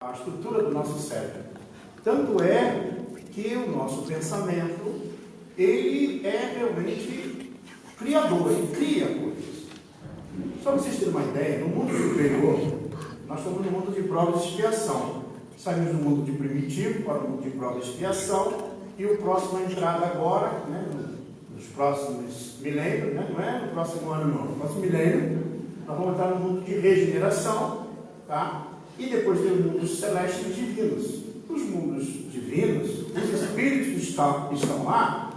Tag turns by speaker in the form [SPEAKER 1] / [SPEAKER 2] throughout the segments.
[SPEAKER 1] a estrutura do nosso cérebro. Tanto é que o nosso pensamento, ele é realmente criador, ele cria coisas. Só para vocês terem uma ideia, no mundo superior, nós estamos no mundo de provas e expiação. Saímos do mundo de primitivo para o mundo de prova e expiação, e o próximo a entrada agora, nos próximos milênios, não é no próximo ano não, no próximo milênio, nós vamos entrar no mundo de regeneração, tá? E depois tem os mundos celestes e divinos. Os mundos divinos, os espíritos que estão lá,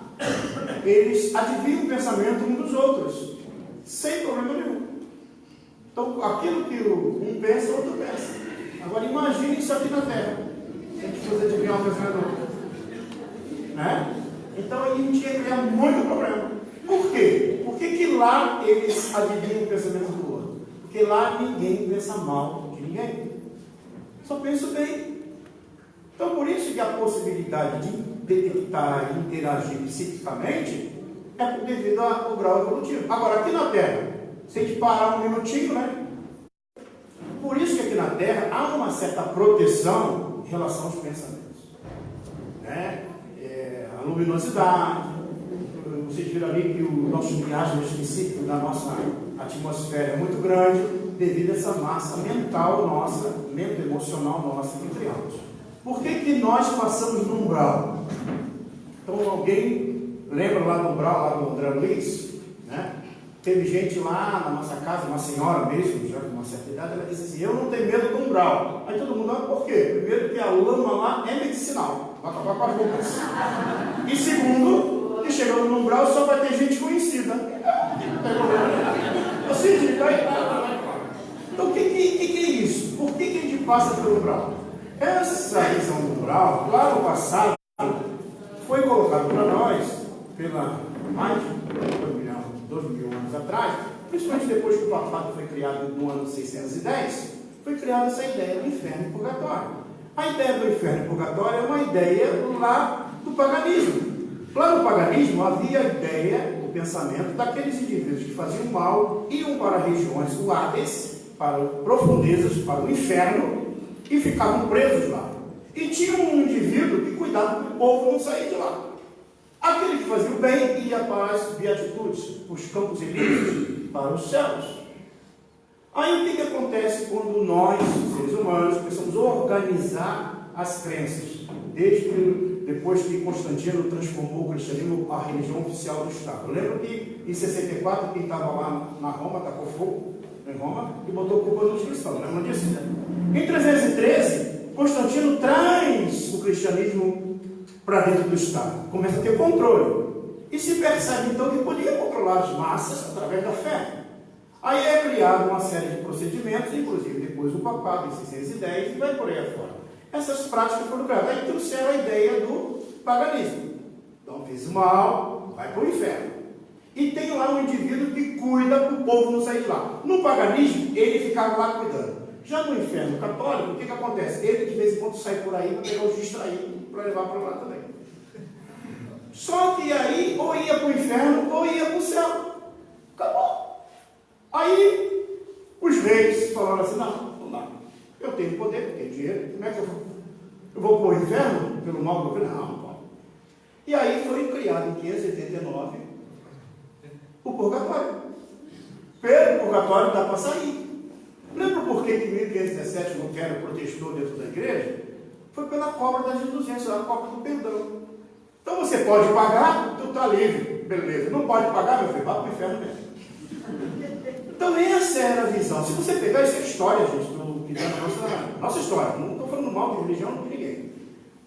[SPEAKER 1] eles adivinham o pensamento uns dos outros, sem problema nenhum. Então, aquilo que um pensa, o outro pensa. Agora, imagine isso aqui na Terra. Tem que fazer adivinhar o pensamento do outro. Né? Então, a gente ia criar muito problema. Por quê? Por que lá eles adivinham o pensamento do outro? Porque lá ninguém pensa mal de ninguém. Só pensa bem. Então, por isso que a possibilidade de detectar e interagir psiquicamente é devido ao grau evolutivo. Agora, aqui na Terra, se a gente parar um minutinho, né? Por isso que aqui na Terra há uma certa proteção em relação aos pensamentos. Né? A luminosidade, vocês viram ali que o nosso miasma específico da nossa atmosfera é muito grande, devido a essa massa mental nossa, mente emocional nossa que criamos. Por que nós passamos no umbral? Então, alguém lembra lá do umbral, lá do André Luiz? Né? Teve gente lá na nossa casa, uma senhora mesmo, já com uma certa idade, ela disse assim: eu não tenho medo do umbral. Aí todo mundo, por quê? Primeiro, que a lama lá é medicinal, vai acabar com as bocas. E segundo, que chegando no umbral só vai ter gente conhecida. Não tem problema. Assim, então, o que é isso? Por que a gente passa pelo umbral? Essa visão do umbral, lá no passado, foi colocado para nós, pela mais de 2 mil anos atrás, principalmente depois que o papado foi criado no ano 610, foi criada essa ideia do inferno e purgatório. A ideia do inferno e purgatório é uma ideia lá do paganismo. Lá no paganismo havia a ideia, o pensamento daqueles indivíduos que faziam mal, iam para regiões do Hades, para profundezas, para o inferno, e ficavam presos lá. E tinha um indivíduo que cuidava do povo não sair de lá. Aquele que fazia o bem ia para as beatitudes, os campos elíseos, para os céus. Aí o que acontece quando nós, seres humanos, começamos a organizar as crenças? Depois que Constantino transformou o cristianismo a religião oficial do Estado. Eu lembro que em 64, quem estava lá na Roma, tacou fogo em Roma e botou culpa nos cristãos. Lembra disso? Em 313, Constantino traz o cristianismo para dentro do Estado. Começa a ter controle. E se percebe então que podia controlar as massas através da fé. Aí é criada uma série de procedimentos, inclusive depois o papado em 610 e vai por aí afora. Essas práticas foram criadas. Aí trouxeram a ideia do paganismo. Então, fiz mal, vai para o inferno. E tem lá um indivíduo que cuida para o povo não sair de lá. No paganismo, ele ficava lá cuidando. Já no inferno católico, o que acontece? Ele de vez em quando sai por aí para pegar os distraídos para levar para lá também. Só que aí, ou ia para o inferno, ou ia para o céu. Acabou. Aí, os reis falaram assim: não dá. Eu tenho poder, eu tenho dinheiro, como é que eu vou? Eu vou para o inferno pelo mal do meu? Não. E aí foi criado em 589 o purgatório. Pelo purgatório dá para sair. Lembra por que em 1517 o Lutero protestou dentro da igreja? Foi pela cobra das indulgências, a cobra do perdão. Então você pode pagar, tu está livre, beleza. Não pode pagar, meu filho, vai para o inferno mesmo. Então essa era a visão. Se você pegar essa história, gente, que está na nossa história, não estou falando mal de religião de ninguém.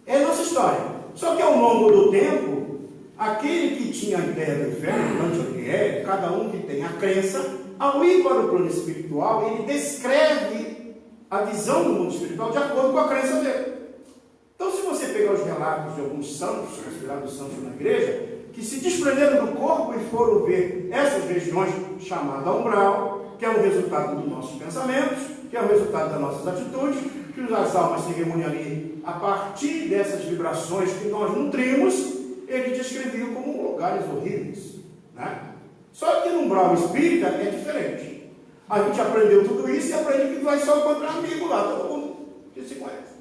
[SPEAKER 1] É a nossa história. Só que ao longo do tempo, aquele que tinha a ideia do inferno, cada um que tem a crença, ao ir para o plano espiritual, ele descreve a visão do mundo espiritual de acordo com a crença dele. Então, se você pegar os relatos de alguns santos, considerados santos na igreja, que se desprenderam do corpo e foram ver essas regiões chamadas umbral, que é o resultado dos nossos pensamentos, que é o resultado das nossas atitudes, que as almas se reúnem ali a partir dessas vibrações que nós nutrimos, eles descreviam como lugares horríveis. Né? Só que no umbral espírita é diferente. A gente aprendeu tudo isso e aprende que vai só encontrar amigo lá, todo mundo que se conhece.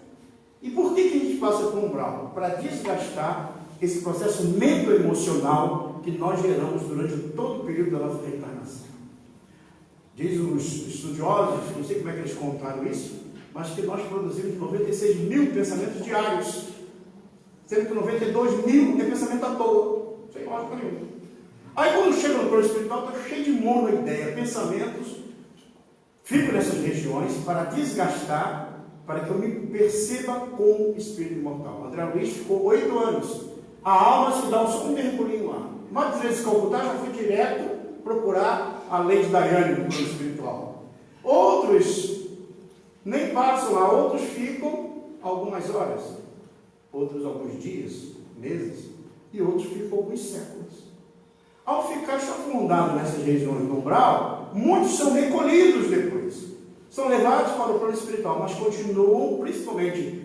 [SPEAKER 1] E por que a gente passa por um umbral? Para desgastar esse processo mental-emocional que nós geramos durante todo o período da nossa reencarnação. Diz os estudiosos, não sei como é que eles contaram isso, mas que nós produzimos 96 mil pensamentos diários, sendo que 92 mil é pensamento à toa, sem lógica nenhuma. Aí quando chega no plano espiritual, está cheio de monoideia, pensamentos, fico nessas regiões para desgastar, para que eu me perceba como espírito imortal. André Luiz ficou 8 anos. A alma se dá só um mergulhinho lá. Mas vezes Calcutá já fui direto procurar a Lady Diane no plano espiritual. Outros nem passam lá, outros ficam algumas horas, outros alguns dias, meses, e outros ficam alguns séculos. Ao ficar chafurdado nessas regiões do umbral, muitos são recolhidos depois. São levados para o plano espiritual, mas continuam, principalmente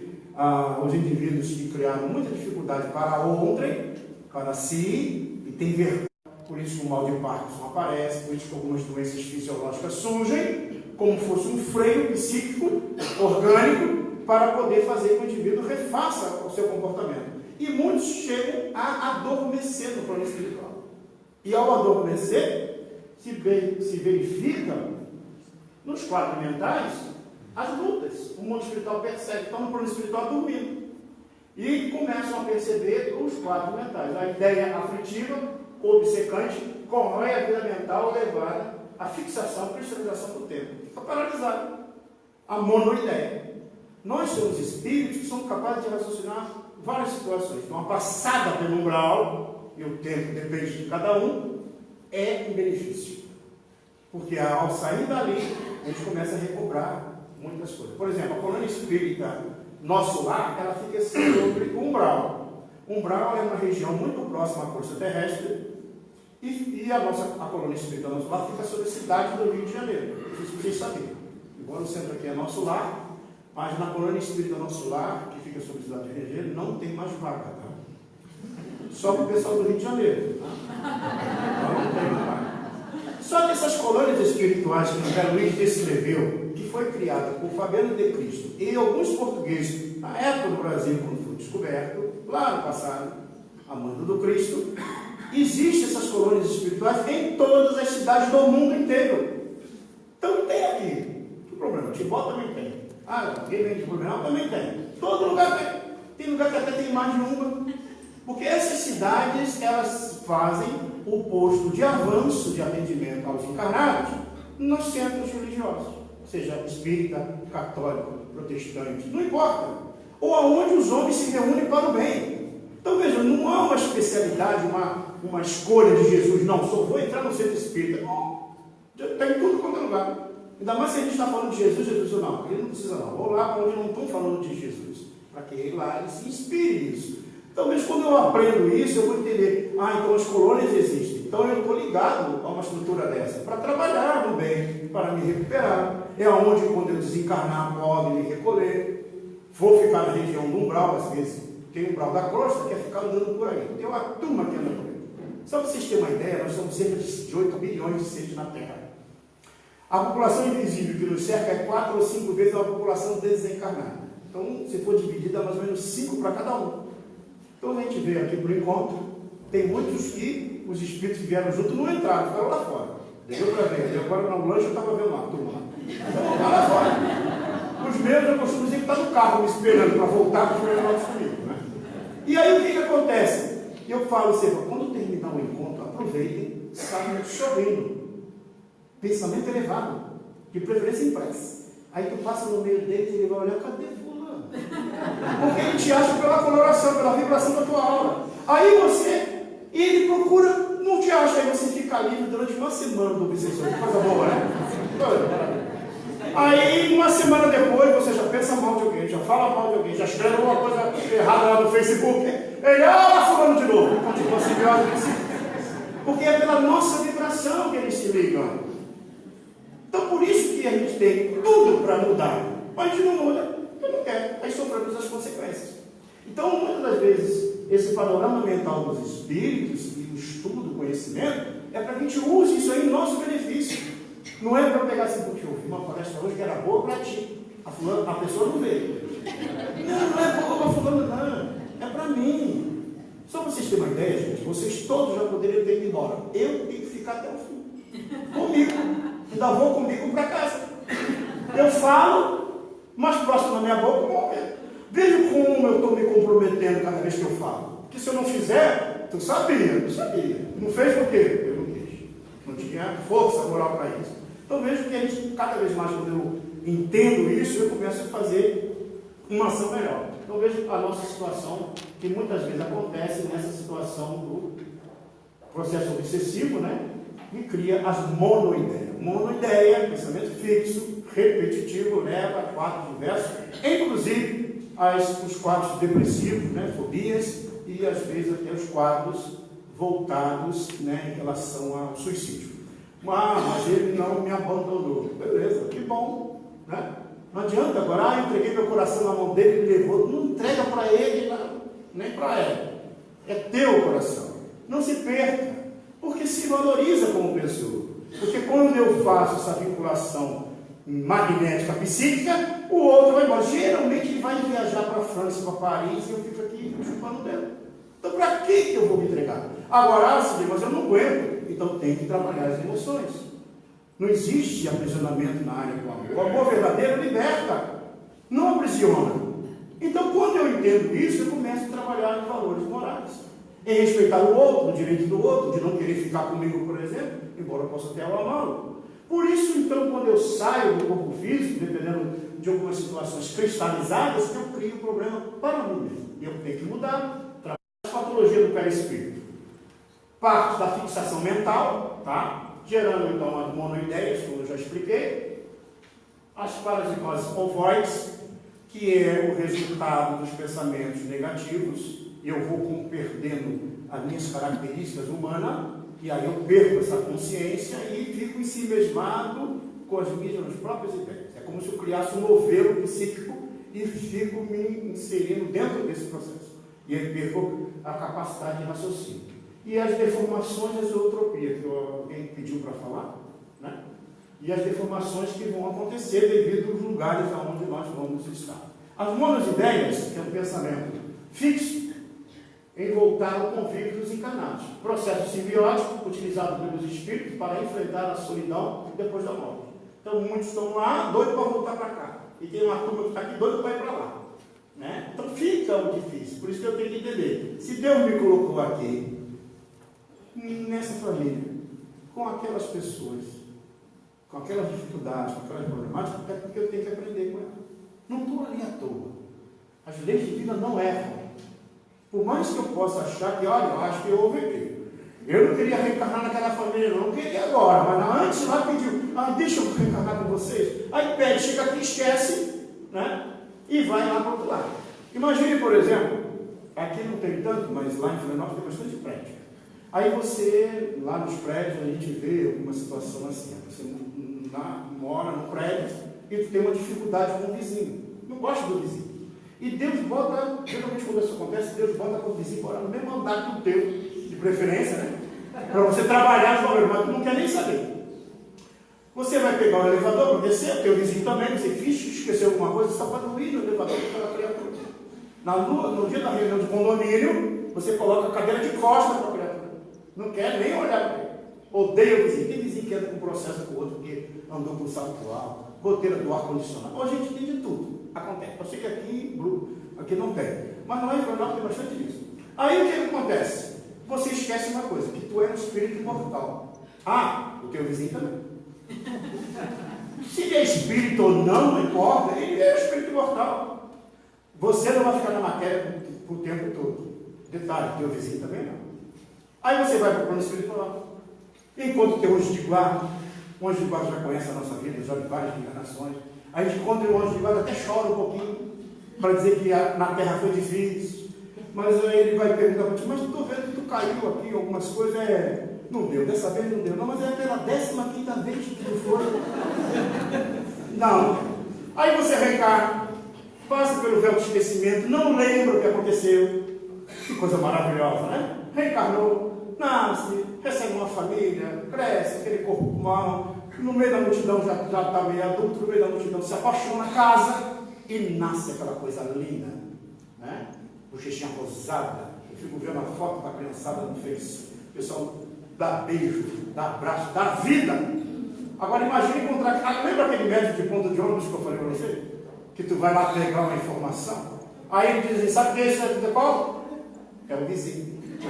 [SPEAKER 1] os indivíduos que criaram muita dificuldade para ontem, para si, e tem vergonha. Por isso que o mal de Parkinson aparece, por isso que algumas doenças fisiológicas surgem, como fosse um freio psíquico, orgânico, para poder fazer com que o indivíduo refaça o seu comportamento. E muitos chegam a adormecer no plano espiritual. E ao adormecer, se verifica nos quadros mentais as lutas. O mundo espiritual percebe que estão no plano espiritual dormindo. E começam a perceber os quadros mentais. A ideia aflitiva, obcecante, corrói a vida mental levada à fixação, cristalização do tempo. Fica paralisado. A monoideia. Nós somos espíritos que somos capazes de raciocinar várias situações. Uma passada pelo umbral, e o tempo depende de cada um, é um benefício. Porque ao sair dali, a gente começa a recobrar muitas coisas. Por exemplo, a colônia espírita Nosso Lar, ela fica sobre o umbral. O umbral é uma região muito próxima à crosta terrestre, e a colônia espírita Nosso Lar fica sobre a cidade do Rio de Janeiro. Não sei se vocês sabiam. Igual no centro aqui é Nosso Lar, mas na colônia espírita Nosso Lar, que fica sobre a cidade do Rio de Janeiro, não tem mais vaga, tá? Só para o pessoal do Rio de Janeiro. Tá? Não tem mais vaga. Só que essas colônias espirituais que André Luiz descreveu, que foi criada por Fabiano de Cristo e alguns portugueses, na época do Brasil, quando foi descoberto, lá no passado, a mando do Cristo, existem essas colônias espirituais em todas as cidades do mundo inteiro. Então tem aqui. Que problema? Tibó também tem. Alguém vem de Blumenau? Também tem. Todo lugar tem. Tem lugar que até tem mais de uma. Porque essas cidades, elas fazem o posto de avanço de atendimento aos encarnados nos centros religiosos, seja espírita, católico, protestante, não importa, ou aonde os homens se reúnem para o bem. Então veja, não há uma especialidade, uma escolha de Jesus, não, só vou entrar no centro espírita. Tem tudo quanto é lugar. Ainda mais se a gente está falando de Jesus não, ele não precisa não, vou lá onde não estão falando de Jesus, para que ele lá ele se inspire nisso. Talvez quando eu aprendo isso, eu vou entender, então as colônias existem. Então eu estou ligado a uma estrutura dessa, para trabalhar no bem, para me recuperar. É onde, quando eu desencarnar, podem me recolher. Vou ficar na região do umbral, às vezes tem o umbral da crosta, quer ficar andando por aí. Tem uma turma que anda por aí. Só para vocês terem uma ideia, nós somos cerca de 8 bilhões de seres na Terra. A população invisível que nos cerca é 4 ou 5 vezes a população desencarnada. Então, se for dividida, mais ou menos 5 para cada um. Então a gente veio aqui para o encontro, tem muitos que os espíritos que vieram junto não entraram, ficaram lá fora. Deu para ver, eu agora no lanche eu estava vendo lá, turma lá. Então está lá fora. Os meus eu costumo dizer que está no carro me esperando para voltar para os meus irmãos comigo. Né? E aí o que acontece? Eu falo sempre, quando terminar o encontro, aproveitem, saiam sorrindo. Pensamento elevado, de preferência em prece. Aí tu passa no meio deles e ele vai olhar, cadê fulano? Porque ele te acha pela coloração, pela vibração da tua aura. Aí ele procura, não te acha, aí você fica livre durante uma semana do obsessor. Que coisa boa, né? Aí, uma semana depois, você já pensa mal de alguém, já fala mal de alguém, já escreve alguma coisa errada lá no Facebook. Ele, fulano de novo. Continua simbiose. Porque é pela nossa vibração que eles se ligam. Então, por isso que a gente tem tudo para mudar. Mas a gente não muda, porque não quer. Aí sofremos as consequências. Então, muitas das vezes, esse panorama mental dos espíritos e o estudo do conhecimento é para que a gente use isso aí em nosso benefício. Não é para pegar assim, porque eu vi uma palestra hoje que era boa para ti. A pessoa não veio. Não é vocês terem uma ideia, gente, vocês todos já poderiam ter ido embora. Eu tenho que ficar até o fim. Comigo. Ainda vou comigo para casa. Eu falo, mas próximo da minha boca eu morrer. Veja como eu estou me comprometendo cada vez que eu falo. Porque se eu não fizer, tu sabia, não sabia. Não fez por quê? Eu não quis. Não tinha força moral para isso. Então vejo que a gente, cada vez mais, quando eu entendo isso, eu começo a fazer uma ação melhor. Então vejo a nossa situação, que muitas vezes acontece nessa situação do processo obsessivo, né? E cria as monoideias. Monoideia, pensamento fixo, repetitivo, leva a quadros diversos, inclusive os quadros depressivos, né? Fobias, e às vezes até os quadros voltados, né, em relação ao suicídio. Mas ele não me abandonou. Beleza, que bom, né? Não adianta agora, eu entreguei meu coração na mão dele, ele levou. Não entrega para ele, não, nem para ela. É teu coração. Não se perca, porque se valoriza como pessoa. Porque quando eu faço essa vinculação magnética, psíquica, o outro vai embora. Geralmente ele vai viajar para a França, para Paris, e eu fico aqui chupando dela. Então, para que eu vou me entregar? Agora, mas eu não aguento. Então, tem que trabalhar as emoções. Não existe aprisionamento na área do amor. O amor verdadeiro liberta, não aprisiona. Então, quando eu entendo isso, eu começo a trabalhar em valores morais. Em respeitar o outro, o direito do outro, de não querer ficar comigo, por exemplo, embora eu possa até amá-lo. Por isso, então, quando eu saio do corpo físico, dependendo de algumas situações cristalizadas, eu crio um problema para mim mesmo. E eu tenho que mudar. A patologia do perispírito. Parte da fixação mental, tá? Gerando, então, as monoideias, como eu já expliquei. As parasitoses ovoides, que é o resultado dos pensamentos negativos. Eu vou perdendo as minhas características humanas, e aí eu perco essa consciência e fico em si mesmado com as minhas próprias ideias. É como se eu criasse um novelo psíquico e fico me inserindo dentro desse processo. E aí perco a capacidade de raciocínio. E as deformações da zootropia, que alguém pediu para falar, né? E as deformações que vão acontecer devido aos lugares aonde nós vamos estar. As monoideias, que é um pensamento fixo, em voltar ao convívio dos encarnados. Processo simbiótico, utilizado pelos espíritos para enfrentar a solidão depois da morte. Então, muitos estão lá, doidos para voltar para cá. E tem uma turma que está aqui, doido para ir para lá. Né? Então, fica o difícil. Por isso que eu tenho que entender. Se Deus me colocou aqui, nessa família, com aquelas pessoas, com aquelas dificuldades, com aquelas problemáticas, é porque eu tenho que aprender com elas. Não estou ali à toa. As leis de vida não erram. Por mais que eu possa achar que, olha, eu acho que houve aqui. Eu não queria reencarnar naquela família, não queria agora, mas antes lá pediu, deixa eu reencarnar com vocês. Aí pede, chega aqui, esquece, né? E vai lá para o outro lado. Imagine, por exemplo, aqui não tem tanto, mas lá em Florianópolis tem bastante prédio. Aí você, lá nos prédios, a gente vê alguma situação assim. Você mora no prédio e tu tem uma dificuldade com o vizinho. Não gosta do vizinho. E Deus bota, geralmente quando isso acontece, Deus bota com o vizinho morar no mesmo andar que o teu, de preferência, né? Para você trabalhar os valores, mas tu não quer nem saber. Você vai pegar o elevador para descer, o teu vizinho também, você esqueceu alguma coisa, só para não ir no elevador para aquela criatura. No dia da reunião de condomínio, você coloca a cadeira de costas para a criatura. Não quer nem olhar para ele. Odeia o vizinho. Tem vizinho que anda com processo com o outro, porque andou com salto alto, goteira do ar-condicionado. Hoje a gente tem de tudo. Acontece. Eu sei que aqui não tem. Mas lá em Florianópolis tem bastante disso. Aí o que acontece? Você esquece uma coisa, que tu é um espírito imortal. O teu vizinho também. Se ele é espírito ou não importa, ele é espírito imortal. Você não vai ficar na matéria o tempo todo. Detalhe, teu vizinho também não. Aí você vai para o plano espiritual. Enquanto tem o anjo de guarda, o anjo de guarda já conhece a nossa vida, já de várias encarnações. A gente encontra o anjo de guarda, até chora um pouquinho, para dizer que na terra foi difícil. Mas aí ele vai perguntar para ti, mas estou vendo que tu caiu aqui, algumas coisas, não deu, dessa vez não deu. Não, mas é pela 15ª vez que tu foi. Não. Aí você reencarna, passa pelo véu de esquecimento, não lembra o que aconteceu. Que coisa maravilhosa, né? Reencarnou, nasce, recebe uma família, cresce, aquele corpo humano, no meio da multidão já está meio adulto, no meio da multidão se apaixona, casa e nasce aquela coisa linda, né? Bochechinha rosada, fico vendo a foto da criançada no Face. O pessoal dá beijo, dá abraço, dá vida. Agora imagine encontrar. Lembra aquele médico de ponto de ônibus que eu falei para você? Que tu vai lá pegar uma informação. Aí ele diz assim, sabe o que é isso? É qual? É o vizinho. E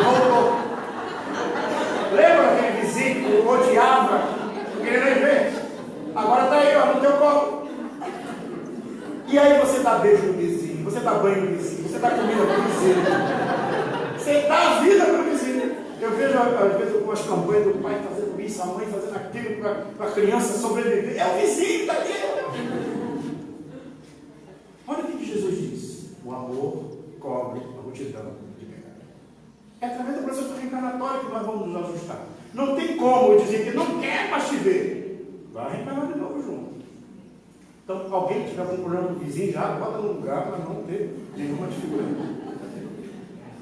[SPEAKER 1] voltou. Lembra aquele vizinho que odiava? Não queria nem ver. Agora está aí, ó, no teu colo. E aí você dá beijo no vizinho, você dá banho no vizinho, você dá comida para o vizinho. Você dá a vida para o vizinho. Eu vejo, às vezes, algumas campanhas do pai fazendo isso, a mãe fazendo aquilo para a criança sobreviver. É o vizinho que está aqui. Olha o que Jesus diz. O amor cobre a multidão de pecados. É através do processo reencarnatório que nós vamos nos ajustar. Não tem como eu dizer que não quer mais te ver. Vai reencarnar de novo junto. Então, alguém que tiver com um problema com o vizinho, já bota no lugar para não ter nenhuma dificuldade.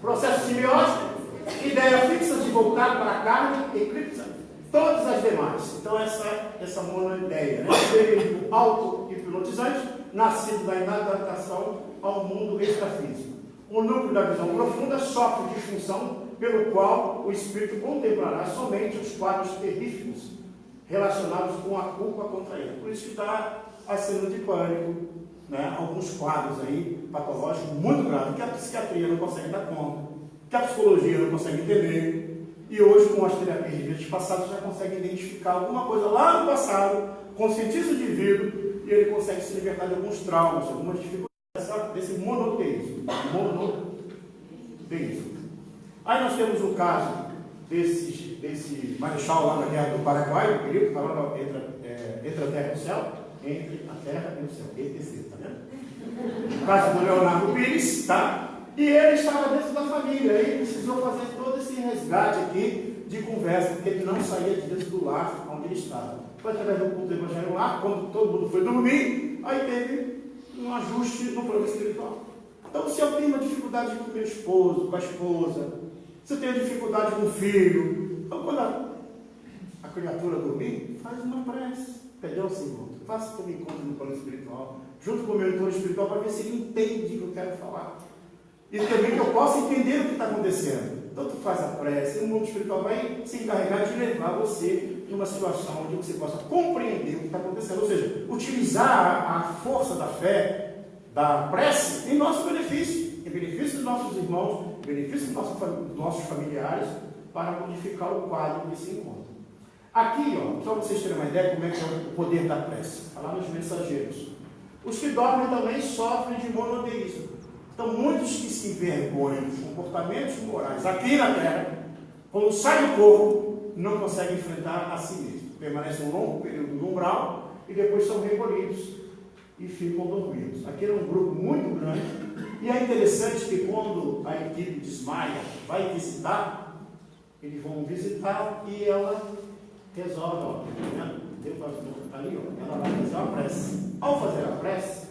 [SPEAKER 1] Processo simbiótico, ideia fixa de voltar para a carne, eclipsa todas as demais. Então, essa monoideia, né? Espírito auto-hipnotizante, nascido da inadaptação ao mundo extrafísico. O núcleo da visão profunda sofre disfunção, pelo qual o espírito contemplará somente os quadros terríficos relacionados com a culpa contra ele. Por isso que está a síndrome de pânico, né? Alguns quadros aí patológicos muito graves, que a psiquiatria não consegue dar conta, que a psicologia não consegue entender, e hoje com as terapias de vidas passadas já consegue identificar alguma coisa lá no passado, conscientiza o indivíduo, e ele consegue se libertar de alguns traumas, algumas dificuldades desse monoteísmo. Aí nós temos o caso desse marechal lá da guerra do Paraguai, o período que estava entre a terra e o céu, entre a terra e o céu, ETC, tá vendo? O caso do Leonardo Pires, tá? E ele estava dentro da família, ele precisou fazer todo esse resgate aqui de conversa, porque ele não saía de dentro do lar onde ele estava. Foi através do culto do Evangelho lá, quando todo mundo foi dormir, aí teve um ajuste no plano espiritual. Então, se eu tenho uma dificuldade com o meu esposo, com a esposa, se eu tenho dificuldade com o filho, então quando a criatura dormir, faz uma prece, pede ao Senhor, faça que eu me encontre no plano espiritual, junto com o meu mentor espiritual, para ver se ele entende o que eu quero falar. E também que eu possa entender o que está acontecendo. Então, tu faz a prece, e o mundo espiritual vai se encarregar de levar você numa situação onde você possa compreender o que está acontecendo. Ou seja, utilizar a força da fé, da prece, em nosso benefício, em benefício dos nossos irmãos, em benefício dos nossos familiares, para modificar o quadro que se encontra. Aqui, ó, só para vocês terem uma ideia como é que é o poder da prece. Falar nos mensageiros. Os que dormem também sofrem de monoteísmo. Então, muitos que se envergonham dos comportamentos morais aqui na Terra, quando saem do corpo, não conseguem enfrentar a si mesmo. Permanecem um longo período no umbral e depois são recolhidos e ficam dormidos. Aqui é um grupo muito grande e é interessante que quando a equipe desmaia, vai visitar, eles vão visitar e ela resolve, ó, Deus está ali, ó, ela vai fazer uma prece. Ao fazer a prece,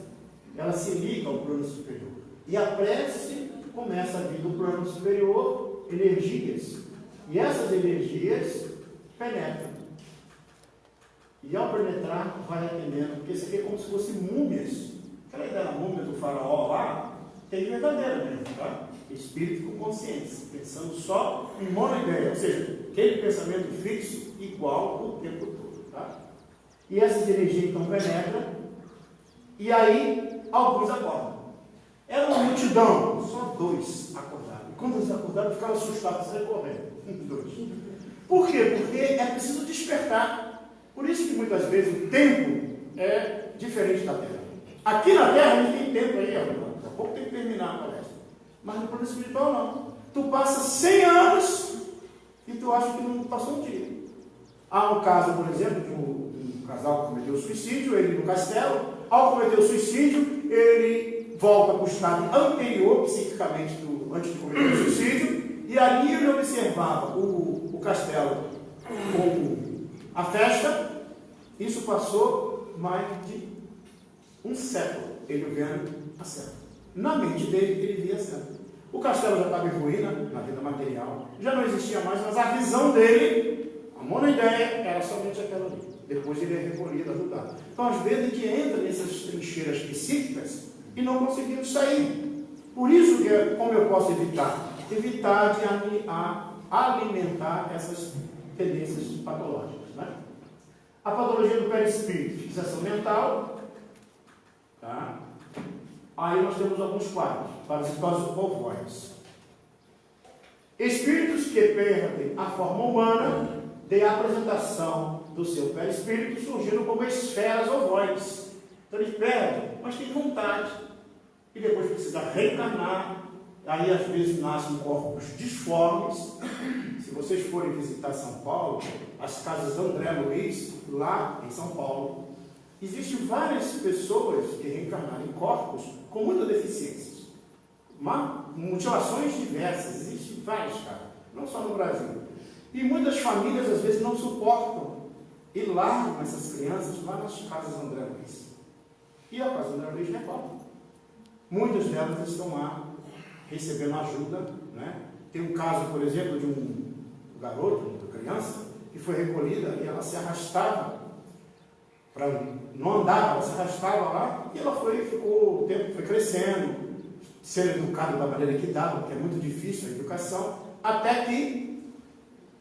[SPEAKER 1] ela se liga ao plano superior. E a prece começa a vir do plano superior energias. E essas energias penetram. E ao penetrar, vai atendendo. Porque isso aqui é como se fossem múmias. Aquela ideia da múmia do faraó lá, tem verdadeira mesmo, tá? Espírito com consciência. Pensando só em monoideia. Ou seja, aquele pensamento fixo igual o tempo todo, tá? E essas energias então penetram. E aí, alguns acordam. Era uma multidão, só 2 acordaram. E quando eles acordaram, ficaram assustados, saíram correndo. 2. Por quê? Porque é preciso despertar. Por isso que muitas vezes o tempo é diferente da Terra. Aqui na Terra a gente tem tempo aí, ó, daqui a pouco tem que terminar a palestra. Mas no plano espiritual não. Tu passa 100 anos e tu acha que não passou um dia. Há um caso, por exemplo, de um casal que cometeu suicídio, ele no castelo, ao cometer o suicídio, ele volta para o estado anterior, psiquicamente, antes de cometer o suicídio, e ali ele observava o castelo como a festa. Isso passou mais de um século, ele vendo a cena. Na mente dele, ele via a cena. O castelo já estava em ruína, na vida material, já não existia mais, mas a visão dele, a monoideia, era somente aquela ali. Depois ele é recolhido, ajudado. Então, às vezes, a gente entra nessas trincheiras psíquicas e não conseguimos sair. Por isso, como eu posso evitar? Evitar de alimentar essas tendências patológicas. Né? A patologia do perispírito, fixação mental. Tá? Aí nós temos alguns quadros. Parasitose ovoides. Espíritos que perdem a forma humana de apresentação do seu perispírito surgindo como esferas ovoides. Então eles perdem, mas têm vontade. E depois precisa reencarnar. Aí às vezes nascem corpos disformes. Se vocês forem visitar São Paulo, as casas André Luiz, lá em São Paulo, existem várias pessoas que reencarnaram em corpos com muita deficiência. Mutilações diversas, existem vários, cara, não só no Brasil. E muitas famílias às vezes não suportam e largam essas crianças lá nas casas André Luiz. E a casa André Luiz recorre. Muitas delas estão lá recebendo ajuda. Né? Tem um caso, por exemplo, de um garoto, uma criança, que foi recolhida e ela se arrastava, não andava, ela se arrastava lá, e ela ficou, o tempo foi crescendo, sendo educado da maneira que dava, porque é muito difícil a educação, até que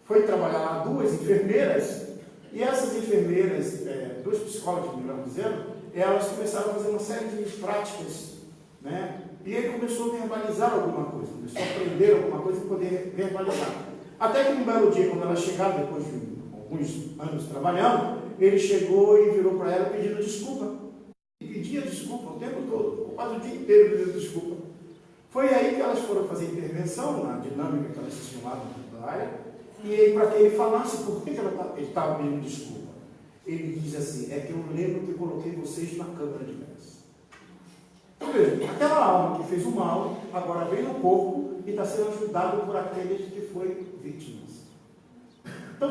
[SPEAKER 1] foi trabalhar lá duas enfermeiras, e essas enfermeiras, duas psicólogas, melhor dizendo, elas começaram a fazer uma série de práticas, né? E ele começou a verbalizar alguma coisa, começou a aprender alguma coisa e poder verbalizar. Até que um belo dia, quando ela chegava, depois de alguns anos trabalhando, ele chegou e virou para ela pedindo desculpa. E pedia desculpa o tempo todo, quase o dia inteiro pedindo desculpa. Foi aí que elas foram fazer intervenção na dinâmica que elas tinham lá na área, e aí, para que ele falasse por que ele estava pedindo desculpa. Ele diz assim: é que eu lembro que eu coloquei vocês na câmara de gás. Então veja, aquela alma que fez o mal, agora vem no corpo e está sendo ajudado por aqueles que foram vítimas. Então,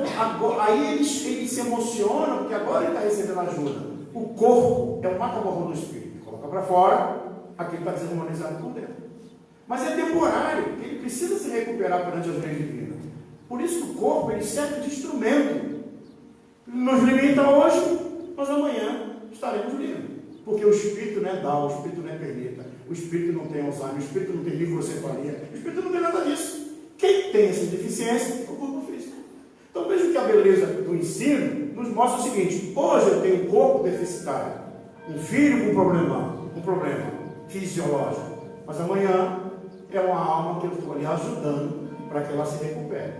[SPEAKER 1] aí eles se emocionam, porque agora ele está recebendo ajuda. O corpo é o mata-borrão do espírito. Coloca para fora, aquilo está desarmonizado por dentro. Mas é temporário, ele precisa se recuperar perante as leis divinas. Por isso que o corpo ele serve de instrumento. Nos limita hoje, mas amanhã estaremos livres. Porque o espírito não é dá, o espírito não é perneta, o espírito não tem Alzheimer, o espírito não tem microcefalia, o espírito não tem nada disso. Quem tem essa deficiência é o corpo físico. Então veja que a beleza do ensino nos mostra o seguinte: hoje eu tenho um corpo deficitário, um filho com um problema fisiológico, mas amanhã é uma alma que eu estou ali ajudando para que ela se recupere.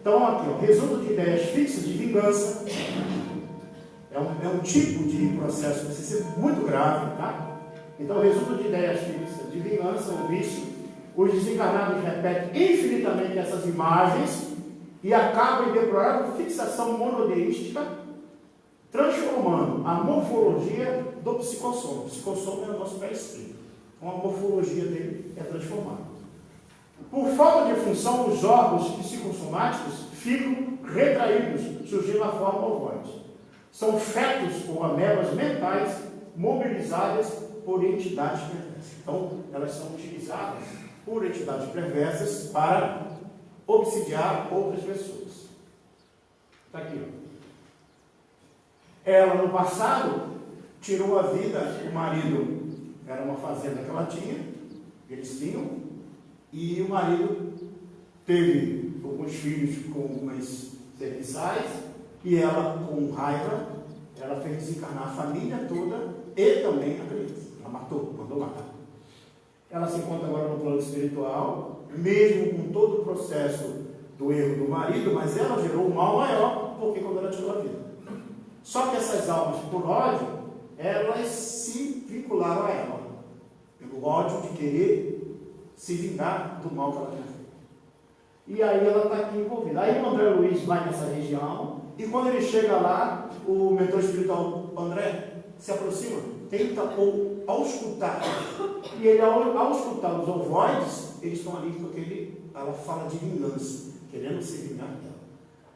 [SPEAKER 1] Então aqui, resumo de ideias fixas de vingança. É um tipo de processo que precisa ser muito grave, tá? Então, resumo de ideias fixas de vingança ou vício. Os desencarnados repetem infinitamente essas imagens e acabam em deplorável fixação monodeística, transformando a morfologia do psicossoma. O psicossoma é o nosso perispírito. Então, a morfologia dele é transformada. Por falta de função, os órgãos psicossomáticos ficam retraídos, surgindo a forma ovoide. São fetos ou amebas mentais mobilizadas por entidades perversas. Então, elas são utilizadas por entidades perversas para obsidiar outras pessoas. Está aqui, ó. Ela, no passado, tirou a vida do marido. Era uma fazenda que ela tinha, eles tinham, e o marido teve alguns filhos com algumas serviçais, e ela, com raiva, ela fez desencarnar a família toda e também a criança. Ela mandou matar. Ela se encontra agora no plano espiritual, mesmo com todo o processo do erro do marido, mas ela gerou um mal maior, porque quando ela tirou a vida. Só que essas almas, por ódio, elas se vincularam a ela, pelo ódio de querer se vingar do mal que ela tinha feito. E aí ela está aqui envolvida. Aí o André Luiz vai nessa região, e quando ele chega lá, o mentor espiritual André se aproxima, tenta auscultar. E ele, ao escutar os ovoides, eles estão ali porque ela fala de vingança, querendo se vingar dela.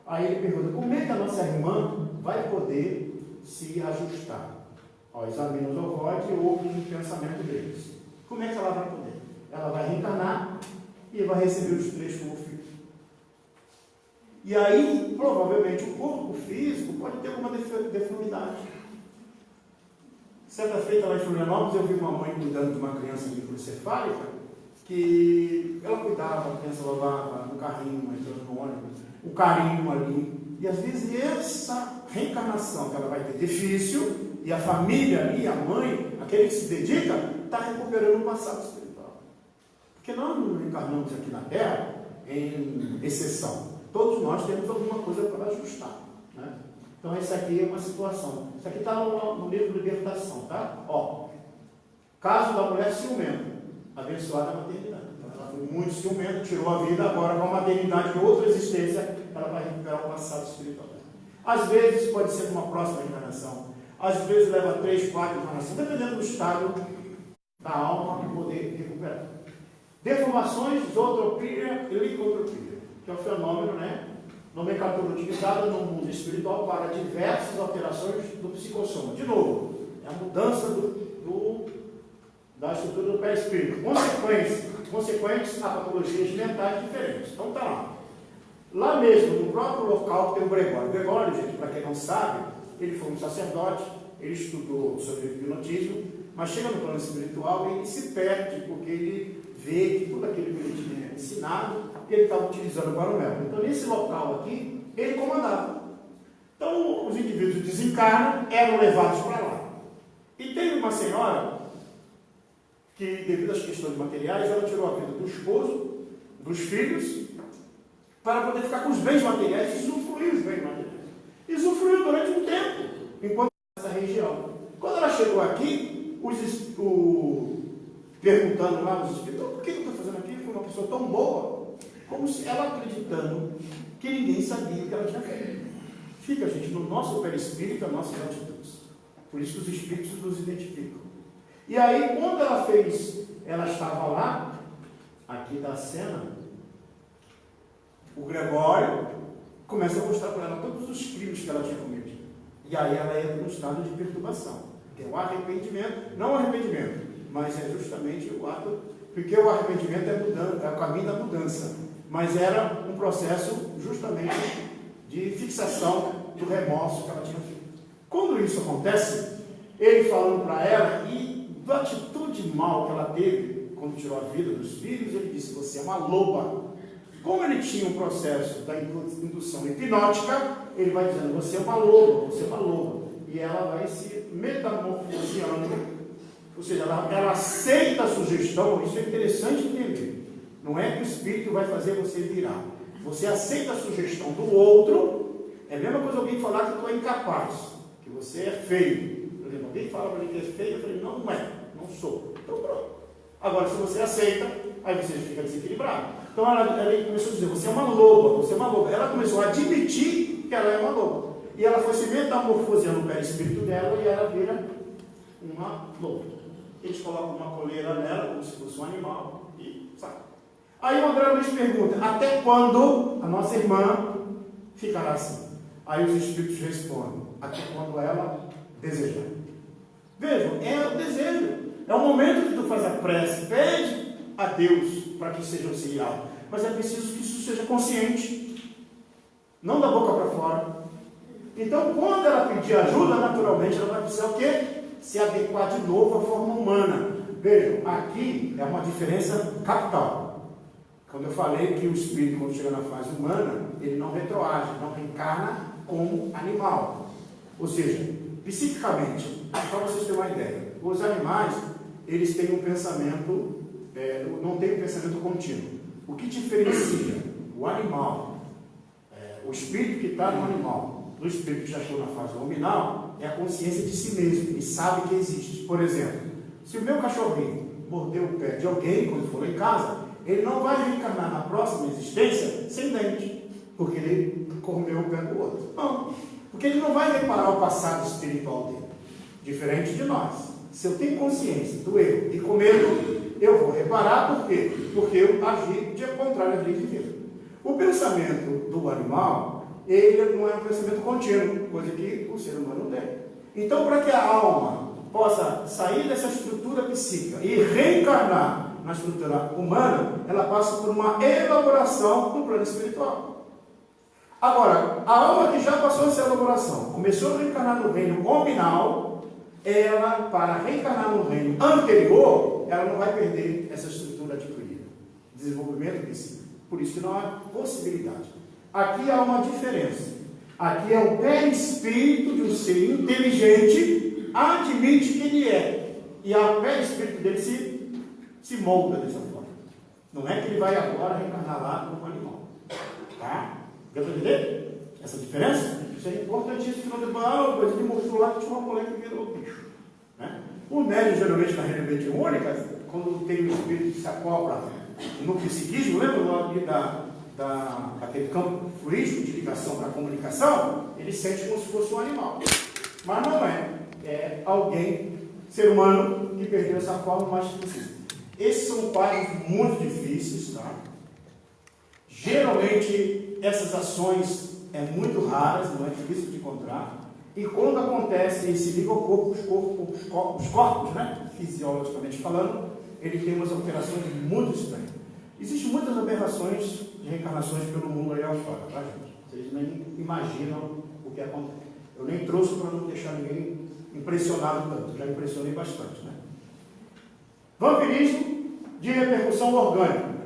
[SPEAKER 1] Aí ele pergunta: como é que a nossa irmã vai poder se ajustar? Examina os ovoides e ouve o pensamento deles. Como é que ela vai poder? Ela vai reencarnar e vai receber os três como filho. E aí, provavelmente, o corpo físico pode ter alguma deformidade. Certa feita lá em Florianópolis, eu vi uma mãe cuidando de uma criança microcefálica, que ela cuidava, a criança lavava no carrinho, entrando no ônibus, o carinho ali. E às vezes essa reencarnação que ela vai ter difícil, e a família ali, a mãe, aquele que se dedica, está recuperando o passado espiritual. Porque nós não reencarnamos aqui na Terra em exceção. Todos nós temos alguma coisa para ajustar. Né? Então essa aqui é uma situação. Isso aqui está no livro de Libertação, tá? Ó, caso da mulher ciumenta, abençoada a maternidade. Então, ela foi muito ciumenta, tirou a vida, agora com a maternidade de outra existência, ela vai recuperar o passado espiritual. Às vezes pode ser uma próxima reencarnação, às vezes leva 3, 4 encarnações, dependendo do estado da alma para poder recuperar. Deformações, zootropia e licotropia, que é o fenômeno, né? Nomenclatura utilizada no mundo espiritual para diversas alterações do psicossoma. De novo, é a mudança da estrutura do perispírito. Consequentes a patologias mentais diferentes. Então tá lá. Lá mesmo, no próprio local, tem o Gregório. O Gregório, gente, para quem não sabe, ele foi um sacerdote, ele estudou sobre hipnotismo, mas chega no plano espiritual e ele se perde, porque ele vê que tudo aquilo que ele tinha ensinado, ele estava utilizando para o mel. Então, nesse local aqui, ele comandava. Então, os indivíduos desencarnam, eram levados para lá. E teve uma senhora que, devido às questões materiais, ela tirou a vida do esposo, dos filhos, para poder ficar com os bens materiais e usufruir os bens materiais. E usufruiu durante um tempo, enquanto nessa região. Quando ela chegou aqui, perguntando lá nos espíritos, por que eu estou fazendo aqui? Foi uma pessoa tão boa, como se ela acreditando que ninguém sabia o que ela tinha feito. Fica, gente, no nosso perispírito, as nossas atitudes. Por isso que os espíritos nos identificam. E aí, quando ela estava lá, aqui da cena, o Gregório começa a mostrar para ela todos os crimes que ela tinha cometido. E aí ela entra no estado de perturbação, que é o arrependimento, não o arrependimento, mas é justamente o ato, porque o arrependimento é o caminho da mudança, mas era um processo justamente de fixação do remorso que ela tinha feito. Quando isso acontece, ele falando para ela, e da atitude mal que ela teve, quando tirou a vida dos filhos, ele disse, você é uma loba. Como ele tinha um processo da indução hipnótica, ele vai dizendo, você é uma loba, você é uma loba. E ela vai se metamorfoseando. Ou seja, ela aceita a sugestão, isso é interessante entender. Não é que o espírito vai fazer você virar. Você aceita a sugestão do outro, é a mesma coisa alguém falar que tu é incapaz, que você é feio. Por exemplo, alguém fala para mim que é feio, eu falei, não é, não sou. Então pronto. Agora, se você aceita, aí você fica desequilibrado. Então ela começou a dizer, você é uma loba, você é uma loba. Ela começou a admitir que ela é uma loba. E ela foi se metamorfoseando no perispírito dela e ela vira uma loba. Eles colocam uma coleira nela, como se fosse um animal, e sai. Aí o André Luiz pergunta, até quando a nossa irmã ficará assim? Aí os espíritos respondem, até quando ela desejar. Vejam, é o desejo. É o momento que tu faz a prece, pede a Deus para que seja auxiliado. Mas é preciso que isso seja consciente, não da boca para fora. Então, quando ela pedir ajuda, naturalmente ela vai precisar o quê? Se adequar de novo à forma humana. Vejam, aqui é uma diferença capital. Quando eu falei que o espírito, quando chega na fase humana, ele não retroage, não reencarna como animal. Ou seja, psiquicamente, para vocês terem uma ideia, os animais, eles têm um pensamento, não tem um pensamento contínuo. O que diferencia o animal, o espírito que está no animal, do espírito que já chegou na fase luminal, é a consciência de si mesmo, ele sabe que existe. Por exemplo, se o meu cachorrinho morder o pé de alguém, quando for em casa, ele não vai reencarnar na próxima existência sem dente, porque ele comeu o pé do outro. Não, porque ele não vai reparar o passado espiritual dele, diferente de nós. Se eu tenho consciência do erro e com medo, eu vou reparar, por quê? Porque eu agi de contrário à lei divina. O pensamento do animal, ele não é um pensamento contínuo, coisa que o ser humano tem. Então, para que a alma possa sair dessa estrutura psíquica e reencarnar na estrutura humana, ela passa por uma elaboração no plano espiritual. Agora, a alma que já passou essa elaboração, começou a reencarnar no reino nominal, ela, para reencarnar no reino anterior, ela não vai perder essa estrutura adquirida. desenvolvimento de si. Por isso que não há possibilidade. Aqui há uma diferença. Aqui é o perispírito de um ser inteligente, admite que ele é. E o perispírito dele se molda dessa forma. Não é que ele vai agora reencarnar lá como animal. Tá? Deu para entender essa diferença? Isso é importantíssimo. Mas ele mostrou lá que tinha uma moleque que virou bicho. Né? O médium, geralmente, na rede mediúnica, quando tem um espírito que se acopla no psiquismo, lembra lá daquele campo fluídico de ligação para a comunicação, ele sente como se fosse um animal. Mas não é. É alguém, ser humano, que perdeu essa forma mais possível. Esses são quadros muito difíceis, tá? Geralmente, essas ações é muito raras, não é difícil de encontrar. E quando acontece, ele se liga ao corpo, os corpos, né? Fisiologicamente falando, ele tem umas alterações muito estranhas. Existem muitas aberrações de reencarnações pelo mundo aí afora, tá, gente? Vocês nem imaginam o que acontece. Eu nem trouxe para não deixar ninguém impressionado tanto, já impressionei bastante, né? Vampirismo de repercussão orgânica.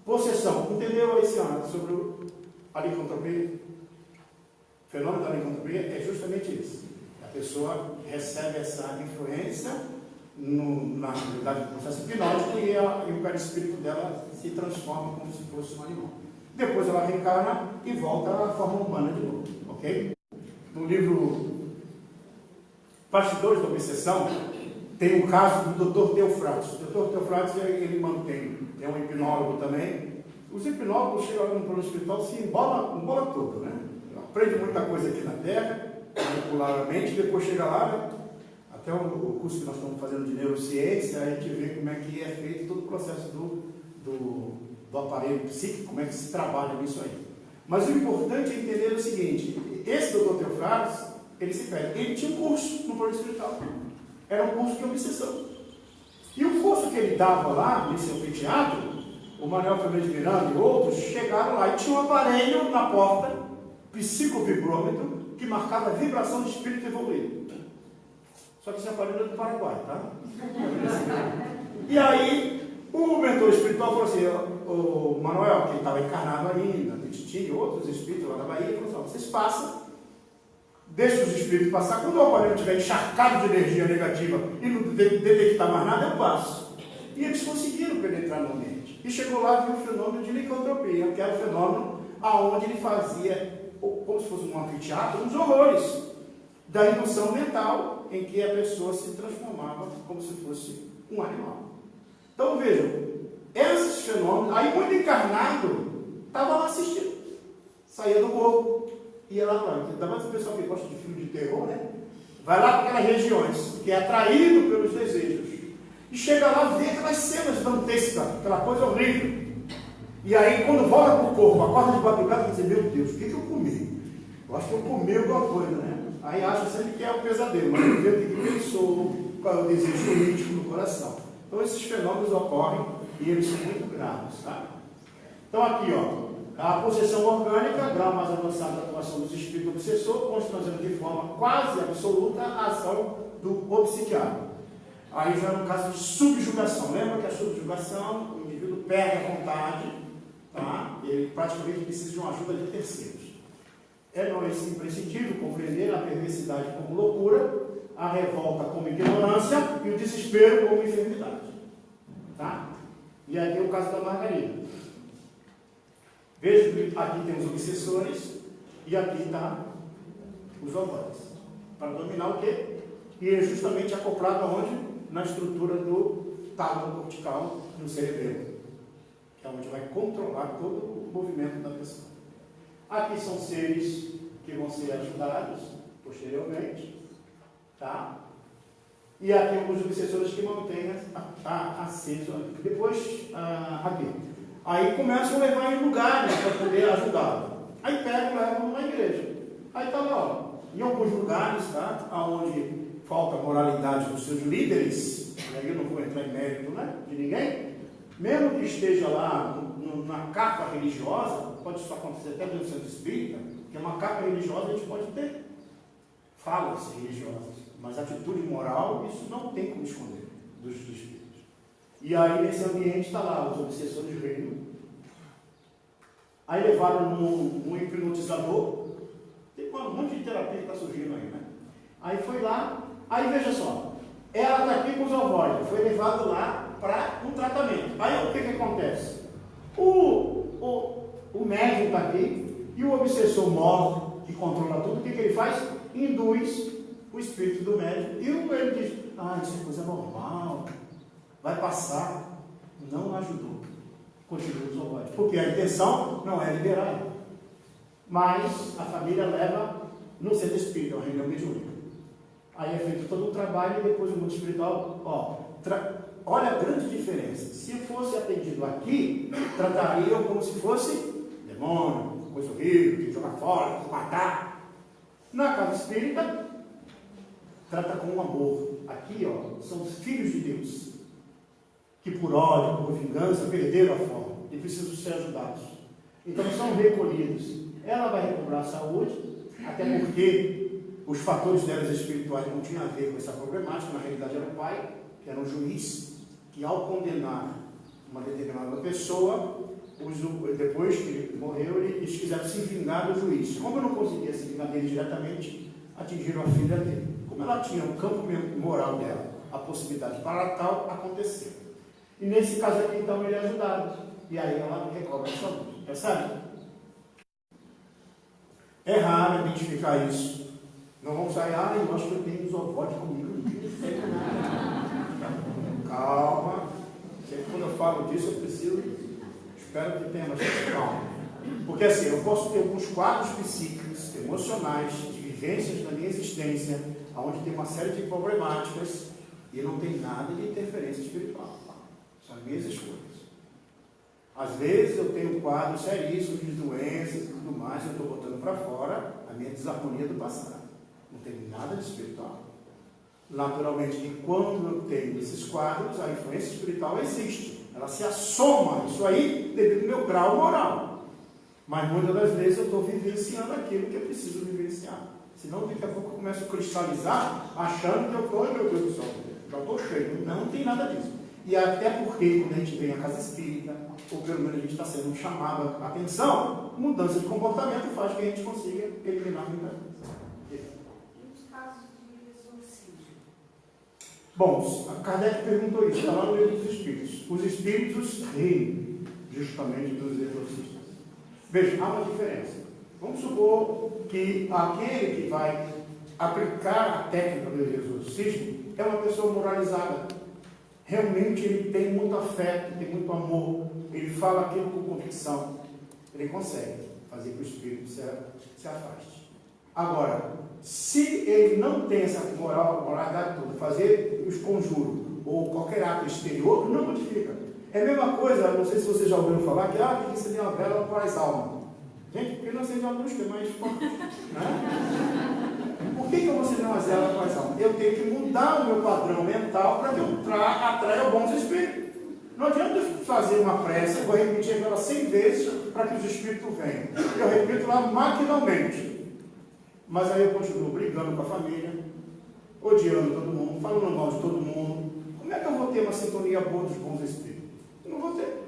[SPEAKER 1] Possessão. Entendeu aí, senhora, sobre a licantropia? O fenômeno da licantropia é justamente isso. A pessoa recebe essa influência na atividade do processo hipnótico e o perispírito dela se transforma como se fosse um animal. Depois ela reencarna e volta à forma humana de novo. Ok? No livro Bastidores da Obsessão, tem o caso do Dr. Teofratos. O Dr. Teofratos, ele mantém, é um hipnólogo também. Os hipnólogos chegam no plano espiritual, se embola todo, né? Aprende muita coisa aqui na Terra, manipularmente, depois chega lá, até o curso que nós estamos fazendo de neurociência, a gente vê como é que é feito todo o processo do aparelho psíquico, como é que se trabalha nisso aí. Mas o importante é entender o seguinte, esse Dr. Teofratos, ele tinha um curso no plano espiritual. Era um curso de obsessão. E o curso que ele dava lá, nesse anfiteatro, o Manuel Fernandes Miranda e outros chegaram lá e tinha um aparelho na porta, psicovibrômetro, que marcava a vibração do espírito evoluído. Só que esse aparelho é do Paraguai, tá? E aí, o mentor espiritual falou assim, o Manuel, que estava encarnado ainda, tinha outros espíritos lá da Bahia, falou assim, vocês passam, deixa os espíritos passar, quando o aparelho estiver encharcado de energia negativa e não detectar mais nada, eu passo. E eles conseguiram penetrar no ambiente. E chegou lá e viu o fenômeno de licantropia, que era o fenômeno aonde ele fazia, como se fosse um anfiteatro, uns horrores da indução mental, em que a pessoa se transformava como se fosse um animal. Então vejam, esses fenômenos, aí muito encarnado, estava lá assistindo, saía do corpo, ia lá para ainda mais o pessoal que gosta de filme de terror, né? Vai lá para aquelas regiões, que é atraído pelos desejos, e chega lá, vê aquelas cenas dantescas, aquela coisa horrível. E aí, quando volta para o corpo, acorda de madrugada e diz, meu Deus, o que eu comi? Eu acho que eu comi alguma coisa, né? Aí acha sempre que é um pesadelo, mas não vê o que pensou, qual é o desejo político no coração. Então, esses fenômenos ocorrem e eles são muito graves, tá? Então, aqui, ó. A possessão orgânica, grau mais avançado da atuação dos espíritos obsessor, constrangendo de forma quase absoluta a ação do obsidiado. Aí já é um caso de subjugação. Lembra que a subjugação, o indivíduo perde a vontade, tá? Ele praticamente precisa de uma ajuda de terceiros. É imprescindível compreender a perversidade como loucura, a revolta como ignorância e o desespero como enfermidade. Tá? E aqui é o caso da Margarida. Veja que aqui tem os obsessores e aqui está os ovários. Para dominar o quê? E é justamente acoplado aonde? Na estrutura do tálamo cortical no cerebelo, que é onde vai controlar todo o movimento da pessoa. Aqui são seres que vão ser ajudados posteriormente, tá? E aqui os obsessores que mantêm aceso. Depois, aqui. Aí começam a levar em lugares para poder ajudá-lo. Aí pegam e levam numa igreja. Aí está lá, ó, em alguns lugares, tá? Onde falta a moralidade dos seus líderes, e aí eu não vou entrar em mérito, né, de ninguém, mesmo que esteja lá na capa religiosa, pode isso acontecer até dentro do centro espírita, que é uma capa religiosa a gente pode ter falas religiosas, mas atitude moral, isso não tem como esconder dos espíritos. E aí, nesse ambiente, está lá os obsessores do reino. Aí levaram um hipnotizador. Tem um monte de terapia que está surgindo aí, né? Aí foi lá. Aí, veja só. Ela está aqui com os ovários. Foi levado lá para um tratamento. Aí, o que acontece? O médium está aqui. E o obsessor mor, que controla tudo, o que ele faz? Induz o espírito do médium. E ele diz, isso é coisa normal. Vai passar. Não ajudou. Continua os ovários. Porque a intenção não é liberar. Mas a família leva no centro espírita, uma reunião mediúnica. Aí é feito todo um trabalho e depois o mundo espiritual, olha a grande diferença. Se fosse atendido aqui, tratariam como se fosse demônio, coisa horrível, tem que jogar fora, tem que matar. Na casa espírita, trata com amor. Aqui, são os filhos de Deus, que por ódio, por vingança, perderam a forma e precisam ser ajudados. Então são recolhidos. Ela vai recobrar a saúde, até porque os fatores delas espirituais não tinham a ver com essa problemática. Na realidade era o pai, que era um juiz, que ao condenar uma determinada pessoa, depois que ele morreu, eles quiseram se vingar do juiz. Como eu não conseguia se vingar dele diretamente, atingiram a filha dele. Como ela tinha o campo moral dela, a possibilidade para tal, aconteceu. E nesse caso aqui, então, ele é ajudado. E aí ela recobra a saúde. Percebe? É raro identificar isso. Não vamos sair, eu acho que eu tenho isovóide comigo. Calma. Sempre quando eu falo disso, eu espero que tenha bastante calma. Porque assim, eu posso ter alguns quadros psíquicos, emocionais, de vivências da minha existência, onde tem uma série de problemáticas e não tem nada de interferência espiritual. São as minhas escolhas. Às vezes eu tenho um quadro seríssimo de doenças e tudo mais, eu estou botando para fora a minha desarmonia do passado. Não tem nada de espiritual. Naturalmente, que quando eu tenho esses quadros, a influência espiritual existe. Ela se assoma, isso aí, devido ao meu grau moral. Mas muitas das vezes eu estou vivenciando aquilo que eu preciso vivenciar. Senão, daqui a pouco eu começo a cristalizar, achando que eu estou, meu Deus do céu, já estou cheio. Não tem nada disso. E até porque, quando a gente vem à casa espírita, ou pelo menos a gente está sendo chamado a atenção, mudança de comportamento faz que a gente consiga eliminar muita coisa. Bom, a Kardec perguntou isso, está lá no livro dos Espíritos. Os Espíritos riem justamente dos exorcistas. Veja, há uma diferença. Vamos supor que aquele que vai aplicar a técnica do exorcismo é uma pessoa moralizada. Realmente ele tem muito afeto, tem muito amor, ele fala aquilo com convicção. Ele consegue fazer que o Espírito se afaste. Agora, se ele não tem essa moralidade toda, fazer os conjuros ou qualquer ato exterior, não modifica. É a mesma coisa, não sei se vocês já ouviram falar, que tem que acender uma vela para as almas. Gente, por que não acender uma luz que é mais forte? Por que eu vou acender uma vela para as almas? Eu tenho que mudar o meu padrão mental para que eu atraia bons espíritos. Não adianta eu fazer uma prece, eu vou repetir ela 100 vezes para que os espíritos venham. Eu repito lá maquinalmente. Mas aí eu continuo brigando com a família, odiando todo mundo, falando mal de todo mundo. Como é que eu vou ter uma sintonia boa dos bons espíritos? Eu não vou ter.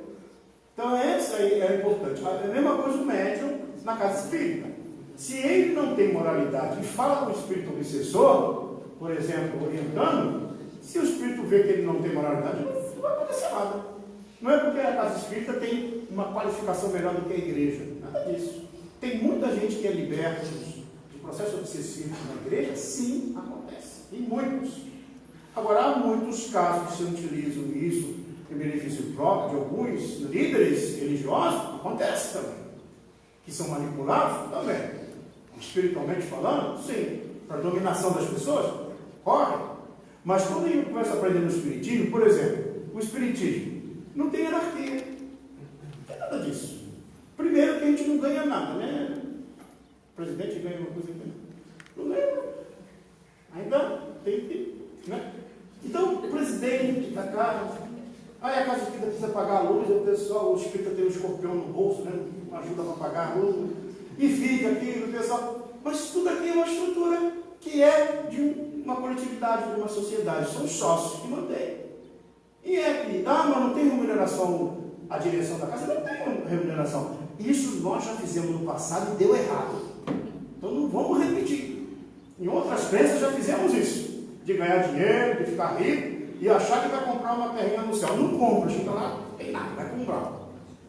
[SPEAKER 1] Então essa aí é importante. A mesma coisa o médium na casa espírita. Se ele não tem moralidade e fala com o espírito obsessor, por exemplo, orientando, se o espírito vê que ele não tem moralidade, não vai acontecer nada. Não é porque a casa espírita tem uma qualificação melhor do que a igreja. Nada disso. Tem muita gente que é liberta de processo obsessivo na igreja? Sim, acontece. Tem muitos. Agora, há muitos casos que se utilizam isso em benefício próprio de alguns líderes religiosos, acontece também. Que são manipulados também. Espiritualmente falando, sim. Para a dominação das pessoas, corre. Mas quando a gente começa a aprender no Espiritismo, por exemplo, o Espiritismo não tem hierarquia. Não tem nada disso. Primeiro que a gente não ganha nada, né? O presidente ganha uma coisa aqui. Não ganha. Ainda tem que, né? Então, o presidente da casa, aí a casa espírita precisa pagar a luz, o pessoal, o espírita tem um escorpião no bolso, né? Ajuda para pagar a luz, e fica aqui, o pessoal. Mas tudo aqui é uma estrutura que é de uma coletividade, de uma sociedade. São sócios que mantêm. E é que, mas não tem remuneração a direção da casa? Não tem remuneração. Isso nós já fizemos no passado e deu errado. Então não vamos repetir. Em outras crenças já fizemos isso. De ganhar dinheiro, de ficar rico e achar que vai comprar uma terrinha no céu. Não compra, chega lá, não tem nada, vai comprar.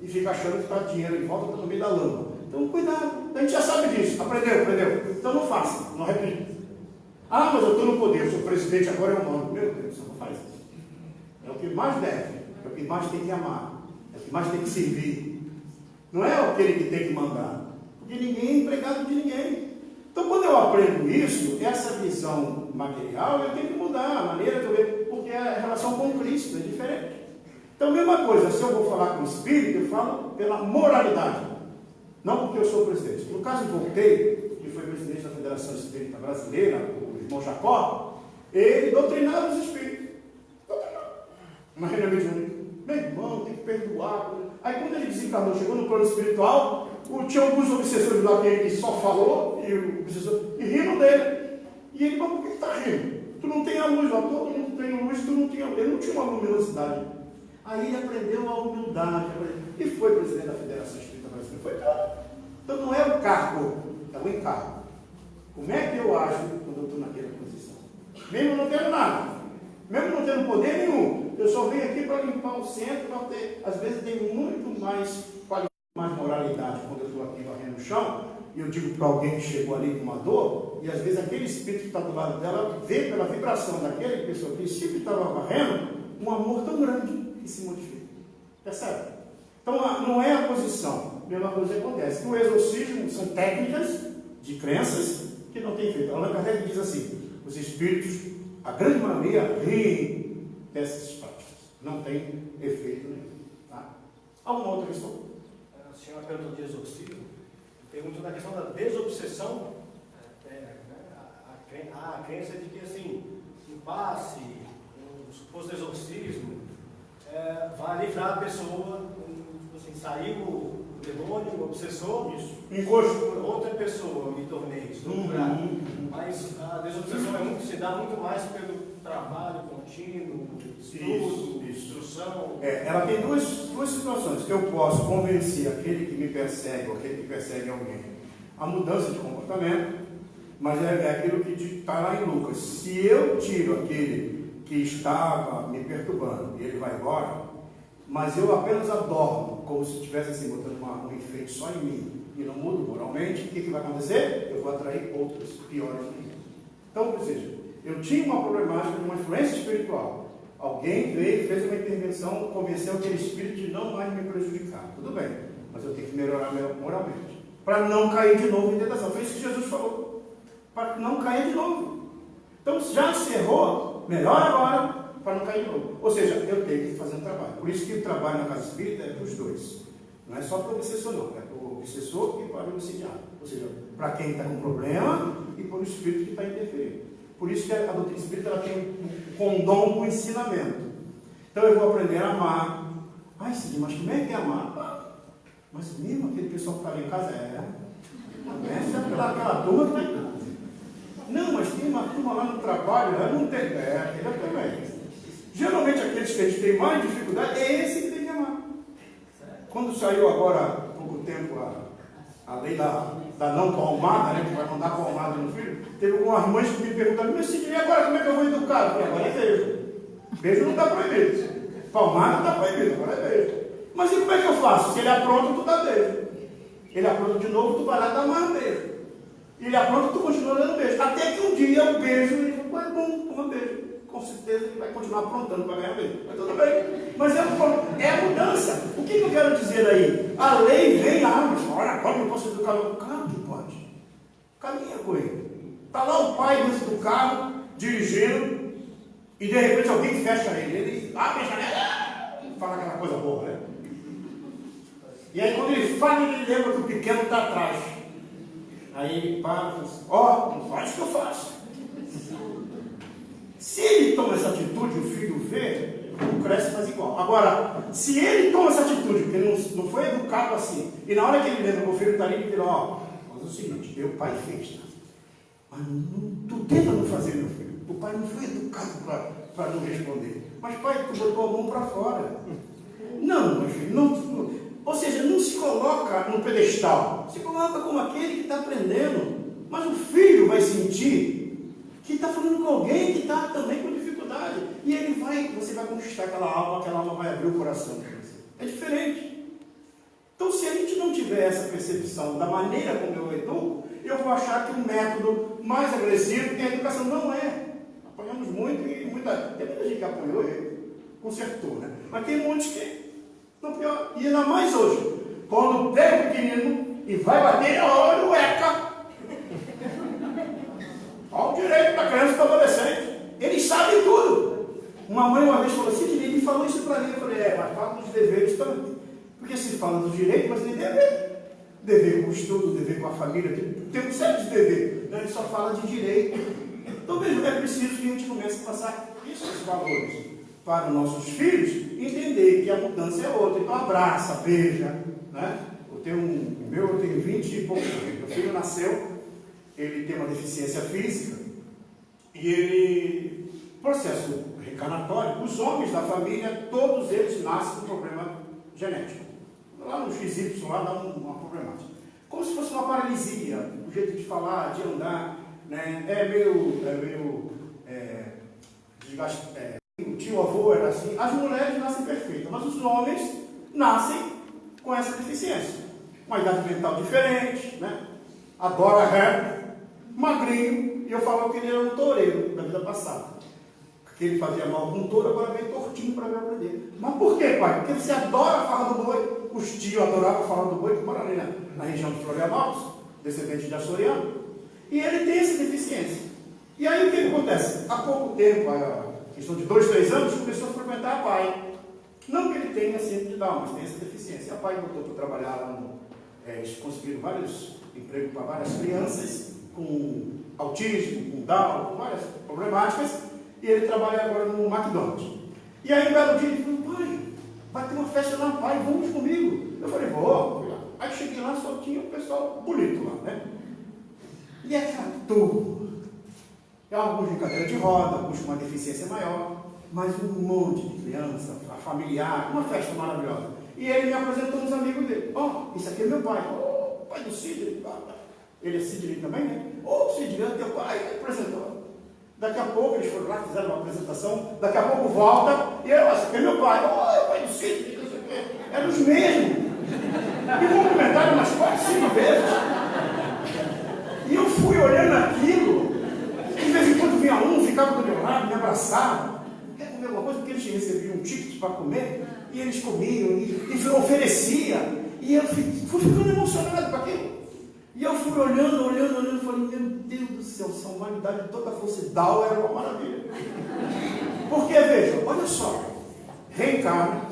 [SPEAKER 1] E fica achando que está dinheiro em volta, está no meio da lama. Então cuidado, a gente já sabe disso, aprendeu. Então não faça, não repita. Mas eu estou no poder, sou presidente, agora eu mando. Meu Deus, não faz isso. É o que mais deve, é o que mais tem que amar, é o que mais tem que servir. Não é aquele que tem que mandar, porque ninguém é empregado de ninguém. Então quando eu aprendo isso, essa visão material, eu tenho que mudar a maneira que eu vejo, porque a relação com Cristo é diferente. Então, mesma coisa, se eu vou falar com o Espírito, eu falo pela moralidade, não porque eu sou presidente. No caso, Voltaire, que foi presidente da Federação Espírita Brasileira, o irmão Jacó, ele doutrinava os espíritos. Uma reunião mediúnica. Meu irmão, tem que perdoar. Aí, quando ele desencarnou, chegou no plano espiritual, tinha alguns obsessores lá que ele só falou, e riram dele. E ele, mas por que está rindo? Tu não tem a luz lá, todo mundo tem luz, tu não tinha. Ele não tinha uma luminosidade. Aí ele aprendeu a humildade, e foi presidente da Federação Espírita Brasileira. Foi tudo. Então não é o cargo, é o encargo. Como é que eu ajo quando eu estou naquela posição? Mesmo não tendo nada, mesmo não tendo poder nenhum, eu só venho aqui para limpar o centro, para ter, às vezes tem muito mais qualidade, mais moralidade quando eu estou aqui varrendo o chão, e eu digo para alguém que chegou ali com uma dor, e às vezes aquele espírito que está do lado dela vê pela vibração daquele pessoa que sempre estava varrendo, um amor tão grande que se modifica. Percebe? Então não é a posição. A mesma coisa acontece. No exorcismo são técnicas de crenças que não têm efeito. Allan Kardec diz assim: os espíritos, a grande maioria, riem dessas práticas. Não tem efeito nenhum. Tá? Alguma outra questão?
[SPEAKER 2] A senhora perguntou de exorcismo. Perguntou da questão da desobsessão. A crença de que, assim, um passe, um suposto exorcismo, vai livrar a pessoa, tipo assim, saiu o demônio, o obsessor,
[SPEAKER 1] encosto,
[SPEAKER 2] outra pessoa me tornei, estou curado. Mas a desobsessão se dá muito mais pelo trabalho contínuo, estudo, instrução.
[SPEAKER 1] Ela tem duas situações. Eu posso convencer aquele que me persegue, ou aquele que persegue alguém, a mudança de comportamento, mas é aquilo que está lá em Lucas. Se eu tiro aquele que estava me perturbando e ele vai embora, mas eu apenas adorno, como se estivesse assim, botando um efeito só em mim, e não mudo moralmente, o que vai acontecer? Eu vou atrair outros piores em mim. Então, ou seja, eu tinha uma problemática de uma influência espiritual. Alguém veio, fez uma intervenção, convenceu aquele espírito de não mais me prejudicar. Tudo bem, mas eu tenho que melhorar moralmente, para não cair de novo em tentação. Foi isso que Jesus falou. Para não cair de novo. Então, já se errou, melhor agora, para não cair de novo. Ou seja, eu tenho que fazer um trabalho. Por isso que o trabalho na casa espírita é para os dois. Não é só para o obsessor, não. É para o obsessor e para o obsidiado. Ou seja, para quem está com problema e para o espírito que está interferindo. Por isso que a doutrina espírita ela tem um condom do ensinamento. Então, eu vou aprender a amar. Sim, mas como é que é amar? Mas mesmo aquele pessoal que está ali em casa começa pelaquela turma que está em casa. Não, mas tem uma turma lá no trabalho, não tem. Aquele também. Geralmente aqueles que a gente tem mais dificuldade, é esse que tem que amar. Quando saiu agora, há pouco tempo, a lei da não palmada, né, que vai mandar palmada no filho, teve algumas mães que me perguntaram, mas e agora como é que eu vou educar? Agora é beijo. Beijo não está proibido. Palmada está proibido, agora é beijo. Mas e como é que eu faço? Se ele apronta, tu dá beijo. Ele apronta de novo, tu vai lá dar mais beijo. Ele apronta, tu continua dando beijo. Até que um dia o beijo, ele fala, bom, toma beijo. Com certeza ele vai continuar aprontando para ganhar beijo. Mas tudo bem. Mas é a mudança. O que eu quero dizer aí? A lei vem, mas olha, agora eu posso educar. Claro que pode. Caminha com ele. Está lá o pai dentro do carro, dirigindo, e de repente alguém fecha ele. Ele abre a janela e fala aquela coisa boa, né? E aí quando ele fala, ele lembra que o pequeno está atrás. Aí ele para e fala assim, não faz o que eu faço. Se ele toma essa atitude, o filho vê, o cresce e faz igual. Agora, se ele toma essa atitude, porque ele não foi educado assim, e na hora que ele lembra que o filho está ali, ele fala, mas é o seguinte, meu pai fez, tá? Mas tu tenta não fazer, meu filho. O pai não foi educado para não responder. Mas pai, tu botou a mão para fora. Não, meu filho, não, ou seja, não se coloca no pedestal, se coloca como aquele que está aprendendo. Mas o filho vai sentir que está falando com alguém que está também com dificuldade. E você vai conquistar aquela alma vai abrir o coração para você. É diferente. Então, se a gente não tiver essa percepção da maneira como eu educo, eu vou achar que o método mais agressivo é a educação. Não é. Apanhamos muito e tem muita gente que apanhou e consertou, né? Mas tem muitos que não pior. E ainda mais hoje, quando pega o pequenino e vai bater, olha o ECA. Olha o direito da criança e do adolescente. Eles sabem tudo. Uma mãe uma vez falou assim, ele falou isso para mim. Eu falei, mas fala dos deveres também. Porque se fala do direito, mas tem dever. Dever com o estudo, dever com a família, tem um certo de dever. Então ele só fala de direito. Então veja, é preciso que a gente comece a passar esses valores para os nossos filhos, entender que a mudança é outra. Então abraça, beija, né? Eu tenho 20 e poucos anos. Meu filho nasceu, ele tem uma deficiência física e ele, processo reencarnatório, os homens da família, todos eles nascem com problema genético. Lá no XY, lá dá uma problemática. Como se fosse uma paralisia, o jeito de falar, de andar, né? É meio desgaste. O tio avô era assim. As mulheres nascem perfeitas, mas os homens nascem com essa deficiência. Uma idade mental diferente, né? Adora rap, magrinho, e eu falava que ele era um toureiro da vida passada. Que ele fazia mal com touro, agora vem tortinho para ver aprender. Mas por quê, pai? Porque você adora a farra do boi. Os tios adoravam a farra do boi, que mora ali na região de Florianópolis, descendente de açoriano. E ele tem essa deficiência. E aí o que acontece? Há pouco tempo, a questão de 2, 3 anos, começou a frequentar a PAI. Não que ele tenha síndrome de Down, mas tem essa deficiência. A PAI botou para trabalhar lá eles conseguiram vários empregos para várias crianças com autismo, com Down, com várias problemáticas. E ele trabalha agora no McDonald's. E aí um belo dia ele falou, pai, vai ter uma festa lá, pai, vamos comigo. Eu falei, vou. Aí cheguei lá, só tinha um pessoal bonito lá, né? E é aquela turma. Alguns de cadeira de roda, alguns com uma deficiência maior, mas um monte de criança, familiar, uma festa maravilhosa. E ele me apresentou uns amigos dele. Isso aqui é meu pai. Pai do Sidney. Ele é Sidney também, né? Sidney, é teu pai. Ele apresentou. Daqui a pouco eles foram lá, fizeram uma apresentação. Daqui a pouco volta. E eu, esse aqui é meu pai. Pai do Sidney. Eram os mesmos. Me cumprimentaram umas 4, 5 vezes. E eu fui olhando aquilo. De vez em quando vinha um, ficava do meu lado, me abraçava. Quer comer alguma coisa? Porque eles recebiam um ticket para comer. E eles comiam e oferecia. E eu fui ficando emocionado com aquilo. E eu fui olhando, e falei, meu Deus do céu, essa humanidade de toda a força e Down era uma maravilha. Porque, veja, olha só, reencarna,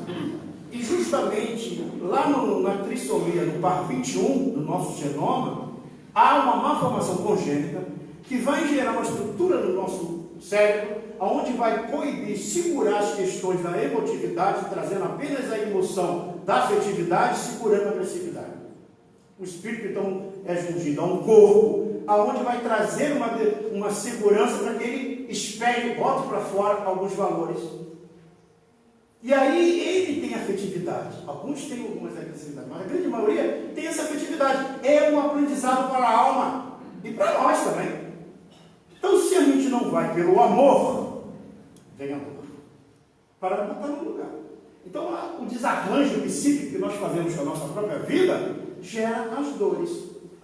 [SPEAKER 1] e justamente lá na trissomia, no par 21 do nosso genoma, há uma malformação congênita que vai gerar uma estrutura no nosso cérebro, onde vai coibir, segurar as questões da emotividade, trazendo apenas a emoção da afetividade, segurando a agressividade. O espírito, então, é jungido a um corpo, aonde vai trazer uma segurança para que ele espelhe, bote para fora alguns valores. E aí ele tem afetividade. Alguns têm algumas agressividades, mas a grande maioria tem essa afetividade. É um aprendizado para a alma e para nós também. Então, se a gente não vai pelo amor, vem a dor. Para botar no lugar. Então, o desarranjo psíquico que nós fazemos com a nossa própria vida gera as dores.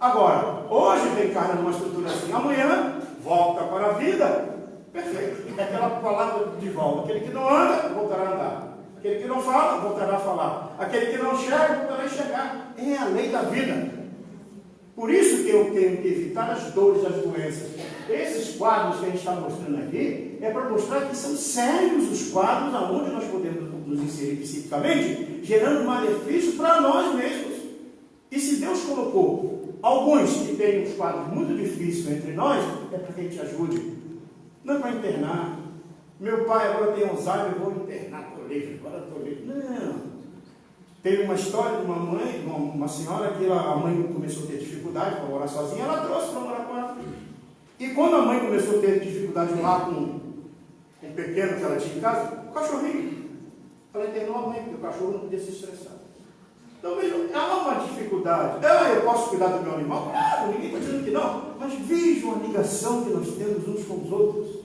[SPEAKER 1] Agora, hoje reencarna numa estrutura assim, amanhã volta para a vida, perfeito. É aquela palavra de volta. Aquele que não anda, voltará a andar. Aquele que não fala, voltará a falar. Aquele que não enxerga, voltará a enxergar. É a lei da vida. Por isso que eu tenho que evitar as dores, as doenças. Esses quadros que a gente está mostrando aqui, é para mostrar que são sérios os quadros aonde nós podemos nos inserir psiquicamente, gerando malefício para nós mesmos. E se Deus colocou alguns que têm uns quadros muito difíceis entre nós, é para que a gente ajude. Não é para internar. Meu pai agora tem Alzheimer, vou internar, estou livre, agora estou livre. Não. Teve uma história de uma mãe, uma senhora, que a mãe começou a ter dificuldade para morar sozinha, ela trouxe para morar com ela. E quando a mãe começou a ter dificuldade lá com pequeno que ela tinha em casa, o cachorrinho. Ela internou a mãe, porque o cachorro não podia se estressar. Então, vejam, há uma dificuldade. Eu posso cuidar do meu animal? Claro, ninguém está dizendo que não. Mas vejam a ligação que nós temos uns com os outros.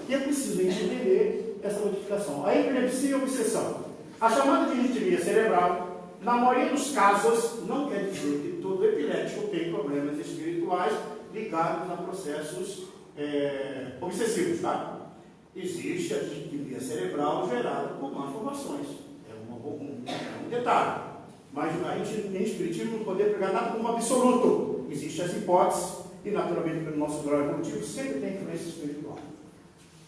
[SPEAKER 1] E é preciso entender essa modificação. A epilepsia e a obsessão. A chamada de arritmia cerebral, na maioria dos casos, não quer dizer que todo epilético tem problemas espirituais ligados a processos obsessivos, tá? Existe a arritmia cerebral gerada por malformações. É um detalhe. Mas a gente, em espiritismo, não poder pegar nada como absoluto. Existem as hipóteses, e naturalmente, pelo nosso grau evolutivo, sempre tem influência espiritual.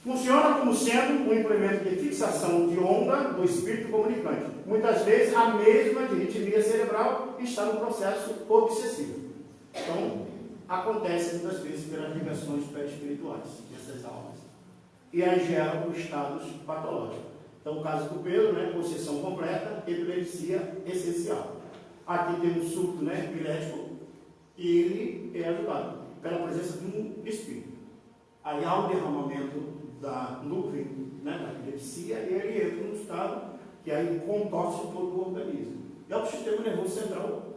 [SPEAKER 1] Funciona como sendo um implemento de fixação de onda do espírito comunicante. Muitas vezes, a mesma de arritmia cerebral está no processo obsessivo. Então, acontece muitas vezes pelas ligações pré-espirituais dessas almas. E aí geram estados patológicos. Então, o caso do Pedro, né, possessão completa, epilepsia essencial. Aqui tem um surto, né, epilético, e ele é ajudado pela presença de um espírito. Aí há o derramamento da nuvem, né, da epilepsia, e ele entra num estado que aí contorce todo o organismo. É o sistema nervoso central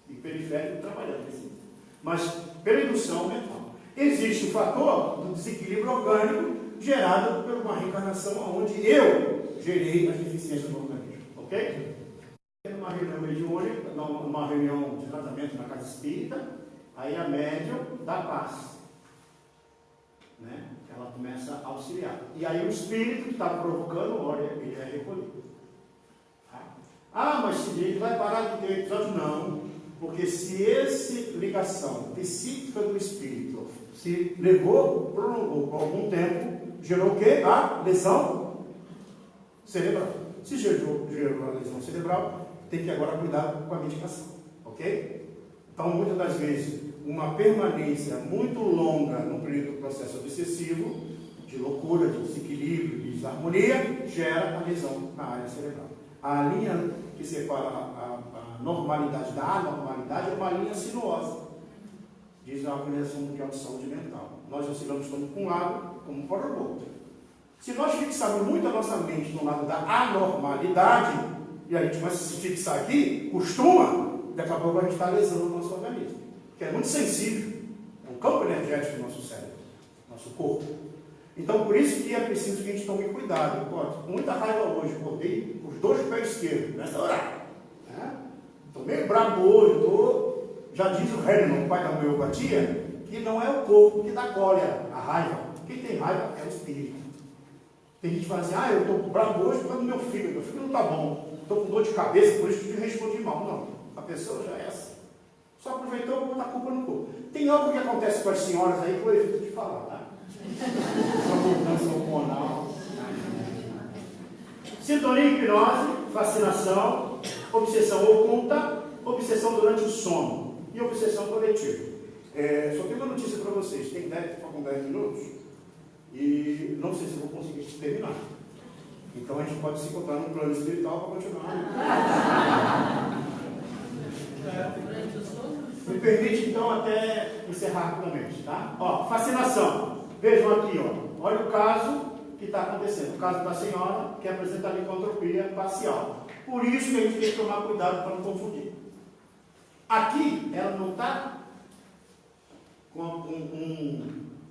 [SPEAKER 1] e periférico trabalhando assim. Mas pela indução mental. Existe o fator do desequilíbrio orgânico gerado por uma reencarnação onde eu gerei as deficiências do organismo, ok? Numa reunião mediúnica, numa reunião de tratamento na casa espírita, aí a médium dá paz, né? Ela começa a auxiliar. E aí o espírito que está provocando, olha, ele é recolhido. Ah, mas se ele vai parar de ter episódio? Não, porque se essa ligação psíquica do espírito se levou, prolongou por algum tempo, gerou o quê? A lesão cerebral. Se gerou a lesão cerebral, tem que agora cuidar com a medicação, ok? Então, muitas das vezes, uma permanência muito longa no período do processo obsessivo, de loucura, de desequilíbrio, de desarmonia, gera a lesão na área cerebral. A linha que separa a normalidade da anormalidade é uma linha sinuosa, diz a Organização Mundial de Saúde Mental. Nós oscilamos tanto para um lado como para o outro. Se nós fixarmos muito a nossa mente no lado da anormalidade, e a gente começa a se fixar aqui, daqui a pouco a gente está lesando o nosso organismo, que é muito sensível, é um campo energético do nosso cérebro, nosso corpo. Então, por isso que é preciso que a gente tome cuidado. Com muita raiva hoje, acordei com os 2 pés esquerdos, nessa hora. Estou meio bravo hoje, já diz o Hahnemann, o pai da homeopatia, que não é o corpo que dá cólera, a raiva. Quem tem raiva é o espírito. Tem gente que fala assim, eu estou bravo hoje por causa do meu fígado não está bom, estou com dor de cabeça, por isso que eu respondi mal. Não, a pessoa já é assim. Só aproveitou para botar a culpa no corpo. Tem algo que acontece com as senhoras aí que eu evito de falar, tá? Mudança hormonal. Sintonia e hipnose, fascinação, obsessão oculta, obsessão durante o sono e obsessão coletiva. Só tenho uma notícia para vocês, tem 10 minutos e não sei se vou conseguir terminar. Então a gente pode se encontrar no plano espiritual para continuar. Me permite então até encerrar rapidamente, tá? Fascinação. Vejam aqui, olha o caso que está acontecendo. O caso da senhora que apresenta licantropia parcial. Por isso que a gente tem que tomar cuidado para não confundir. Aqui, ela não está com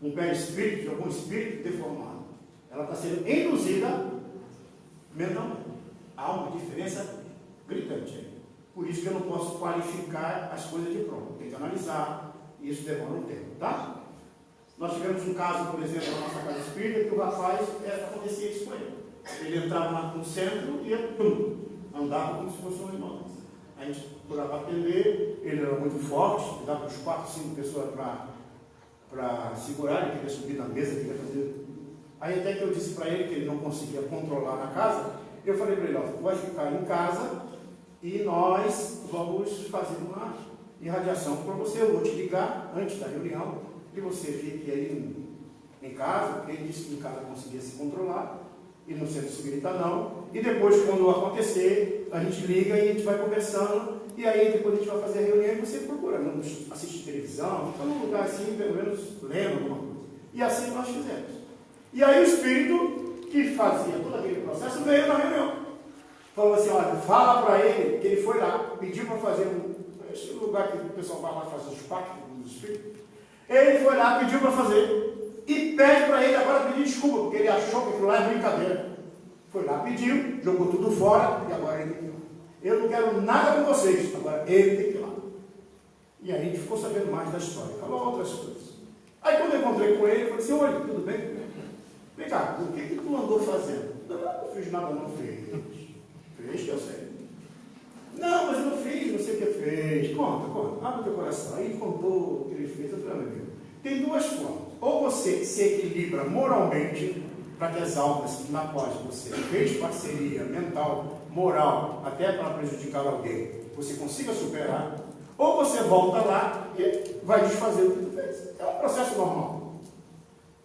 [SPEAKER 1] um perispírito, de algum espírito deformado. Ela está sendo induzida mentalmente. Há uma diferença gritante aí. Por isso que eu não posso qualificar as coisas de pronto. Tem que analisar, e isso demora um tempo, tá? Nós tivemos um caso, por exemplo, na nossa casa espírita, que o rapaz, acontecia isso com ele. Ele entrava no centro e andava como se fosse um irmão. A gente procurava atender, ele era muito forte, dava uns 4, 5 pessoas para segurar, ele queria subir na mesa, queria fazer. Aí até que eu disse para ele que ele não conseguia controlar na casa, eu falei para ele, tu vai ficar em casa e nós vamos fazer uma irradiação para você, eu vou te ligar antes da reunião, e você fique aí em casa, porque ele disse que em casa conseguia se controlar, e no centro espírita não, e depois quando acontecer, a gente liga e a gente vai conversando, e aí depois a gente vai fazer a reunião e você procura, não assiste televisão, fica num lugar assim, pelo menos lendo alguma coisa. E assim nós fizemos. E aí o espírito que fazia todo aquele processo veio na reunião. Falou assim, olha, fala para ele que ele foi lá, pediu para fazer esse lugar que o pessoal vai lá fazer os pactos dos espíritos. Ele foi lá, pediu para fazer, e pede para ele agora pedir desculpa, porque ele achou que aquilo lá é brincadeira. Foi lá, pediu, jogou tudo fora, e agora ele tem que ir lá. Eu não quero nada com vocês, agora ele tem que ir lá. E aí a gente ficou sabendo mais da história, falou outras coisas. Aí quando eu encontrei com ele, eu falei assim, oi, tudo bem? Vem cá, o que tu andou fazendo? Não fiz nada, não fez. Fez que eu sei. Não, mas eu não fiz, não sei o que fez. Conta, abre o teu coração. Aí ele contou o que ele fez. Eu falei, meu Deus, tem duas formas. Ou você se equilibra moralmente, para que as almas na quais você fez parceria mental, moral, até para prejudicar alguém, você consiga superar, ou você volta lá e vai desfazer o que tu fez. É um processo normal.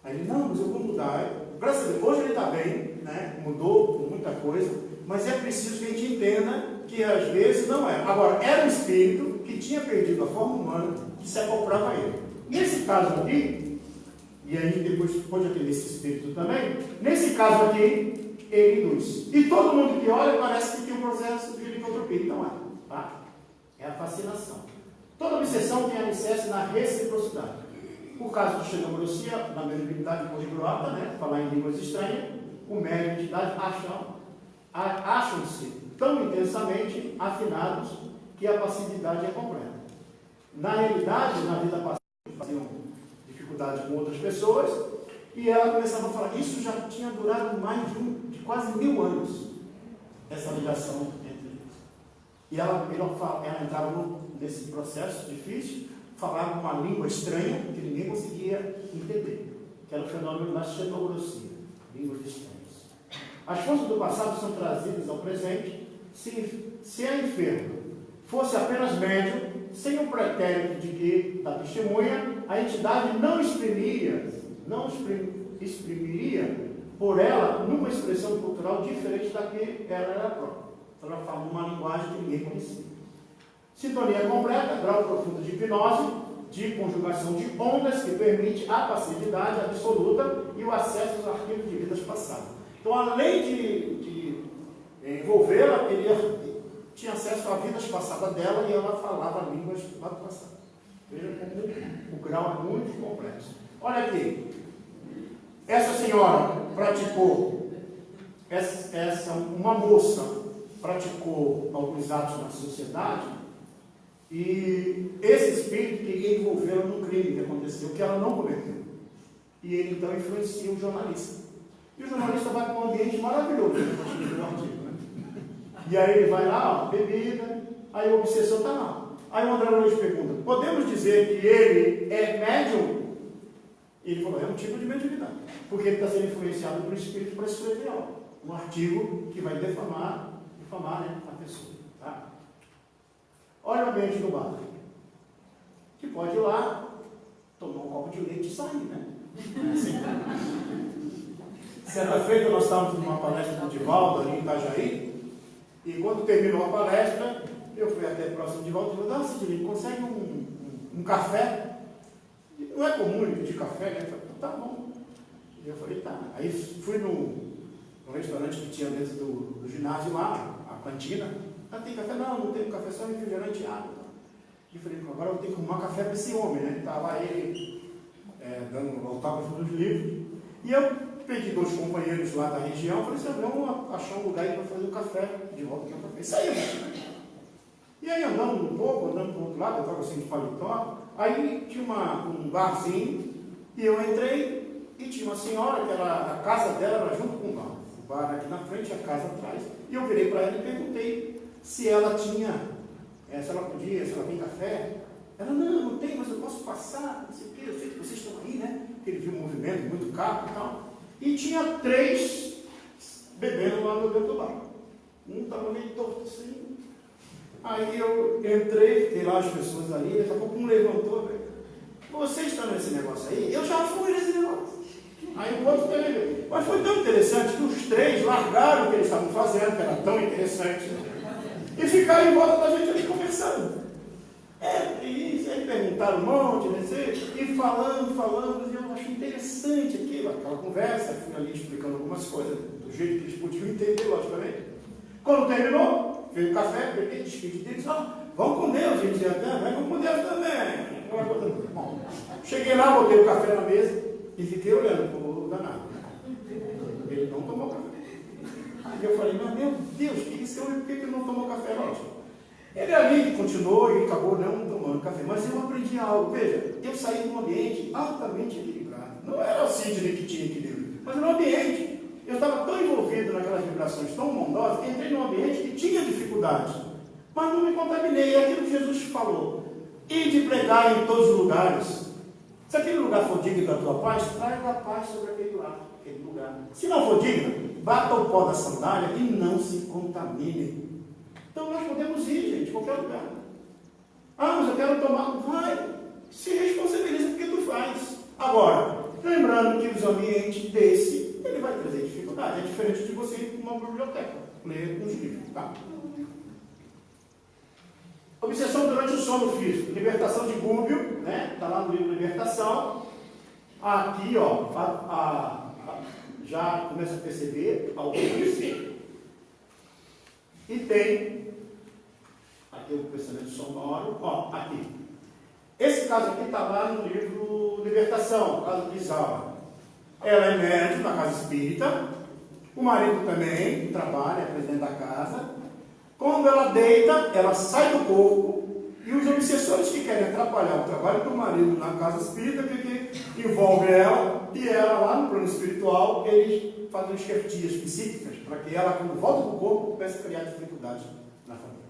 [SPEAKER 1] Aí ele, não, mas eu vou mudar. Graças a Deus, hoje ele está bem, né? Mudou muita coisa, mas é preciso que a gente entenda que às vezes não é. Agora, era um espírito que tinha perdido a forma humana, que se acoplava a ele. Nesse caso aqui, e aí depois pode atender esse espírito também, nesse caso aqui, ele induz. E todo mundo que olha parece que tem um processo de licantropia. Não é, tá? É a fascinação. Toda obsessão tem alicerce na reciprocidade. Por causa de xenogrossia, na mediunidade poliglota, né? Falar em línguas estranhas, o médium e a entidade acham-se tão intensamente afinados que a passividade é completa. Na realidade, na vida passada, faziam dificuldade com outras pessoas, e ela começava a falar, isso já tinha durado mais de quase 1000 anos, essa ligação entre eles. E ela entrava nesse processo difícil, falava uma língua estranha, que ninguém conseguia entender, que era o fenômeno da xenogrossia, línguas estranhas. As forças do passado são trazidas ao presente. Se a enferma fosse apenas médium, sem o pretérito de que, da testemunha, a entidade não exprimiria por ela numa expressão cultural diferente da que ela era própria. Então ela fala uma linguagem que ninguém conhecia. Sintonia completa, grau profundo de hipnose, de conjugação de ondas que permite a passividade absoluta e o acesso aos arquivos de vidas passadas. Então, além de envolvê-la, ele tinha acesso a vidas passadas dela e ela falava línguas lá do passado. Veja como o grau é muito complexo. Olha aqui, essa senhora praticou, uma moça praticou alguns atos na sociedade e esse espírito queria envolvê-la num crime que aconteceu, que ela não cometeu. E ele então influencia o jornalista. E o jornalista vai para um ambiente maravilhoso, né? E aí ele vai lá, ó, bebida, aí o obsessor está lá. Aí o André Luiz pergunta, podemos dizer que ele é médium? E ele falou, é um tipo de mediunidade, porque ele está sendo influenciado por espírito para escrever algo, um artigo que vai difamar, né, a pessoa. Tá? Olha o ambiente do bar, que pode ir lá, tomar um copo de leite e sair, né? É assim. Certa feita nós estávamos numa palestra do Divaldo ali em Itajaí, e quando terminou a palestra, eu fui até próximo de Divaldo e falei, Sidney, consegue um café? Não é comum ele pedir café, né? Eu falei, tá bom. E eu falei, tá. Aí fui no restaurante que tinha dentro do ginásio lá, a cantina. Ah, tem café? Não tem café, só refrigerante e água. E eu falei, agora eu tenho que arrumar café para esse homem, né? Estava lá ele dando autógrafo dos livros. E eu pedi 2 companheiros lá da região, falei assim, vamos achar um lugar aí para fazer um café, de volta aqui um café. E saímos. E aí andando um pouco, andando para o outro lado, eu estava assim de paletó, aí tinha um barzinho, e eu entrei, e tinha uma senhora, que a casa dela era junto com o bar. O bar aqui na frente, a casa atrás. E eu virei para ela e perguntei se ela tinha, se ela podia, se ela tem café. Ela, não tem, mas eu posso passar, não sei o quê, eu sei que vocês estão aí, né? Porque ele viu um movimento, muito carro e tal. E tinha 3 bebendo lá no dentro do bar. Um estava meio torto assim. Aí eu entrei, fiquei lá as pessoas ali, daqui a pouco um levantou, vocês estão nesse negócio aí? Eu já fui nesse negócio. Aí o outro também. Mas foi tão interessante que os 3 largaram o que eles estavam fazendo, que era tão interessante, e ficaram em volta da gente ali conversando. isso, aí perguntaram um monte, né? E falando, e eu achei interessante aquela conversa, fui ali explicando algumas coisas, do jeito que eles podiam entender, logicamente. Quando terminou, veio o café, peguei, despedi deles, vão com Deus, eles diziam, vamos com Deus também. Bom, cheguei lá, botei o café na mesa e fiquei olhando para o danado. Ele não tomou café. Aí eu falei, mas meu Deus, por que ele não tomou café logo? Ele ali continuou e acabou não tomando café. Mas eu aprendi algo. Veja, eu saí de um ambiente altamente equilibrado. Não era o Sidney que tinha equilíbrio, mas era um ambiente. Eu estava tão envolvido naquelas vibrações tão bondosas que entrei num ambiente que tinha dificuldades. Mas não me contaminei. É aquilo que Jesus falou. E de pregar em todos os lugares. Se aquele lugar for digno da tua paz, traga a paz sobre aquele lugar. Se não for digno, bata o pó da sandália e não se contamine. Então nós podemos ir, gente, em qualquer lugar. Mas eu quero tomar. Vai, se responsabiliza porque tu faz. Agora, lembrando que os ambientes desse, ele vai trazer dificuldade. É diferente de você ir para uma biblioteca, ler uns livros, tá? Obsessão durante o sono físico. Libertação de Gúbio, né? Está lá no livro Libertação. Aqui, já começa a perceber alguns. E tem aqui o pensamento sonoro, aqui. Esse caso aqui está lá no livro Libertação, caso de Isaura. Ela é médium na casa espírita, o marido também trabalha, é presidente da casa. Quando ela deita, ela sai do corpo, e os obsessores que querem atrapalhar o trabalho do marido na casa espírita, que envolve ela, e ela lá no plano espiritual, eles fazem esquertias psíquicas, para que ela, quando volta do corpo, comece a criar dificuldades na família.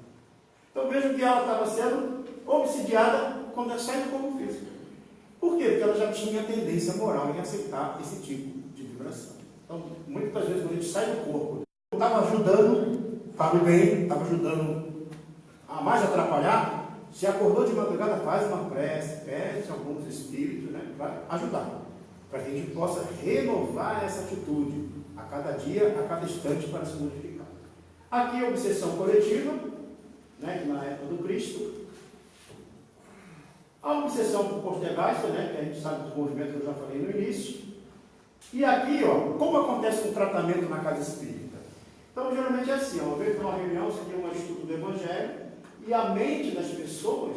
[SPEAKER 1] Então vejam que ela estava sendo obsidiada quando ela sai do corpo físico. Por quê? Porque ela já tinha tendência moral em aceitar esse tipo de vibração. Então, muitas vezes, quando a gente sai do corpo, estava ajudando para o bem, estava ajudando a mais atrapalhar. Se acordou de madrugada, faz uma prece, pede alguns espíritos, né, para ajudar, para que a gente possa renovar essa atitude a cada dia, a cada instante, para se modificar. Aqui a obsessão coletiva, né, que na época do Cristo. A obsessão por poltergeist, né, que a gente sabe dos movimentos que eu já falei no início. E aqui, como acontece o tratamento na casa espírita? Então, geralmente é assim, eu vejo uma reunião, você tem um estudo do Evangelho, e a mente das pessoas,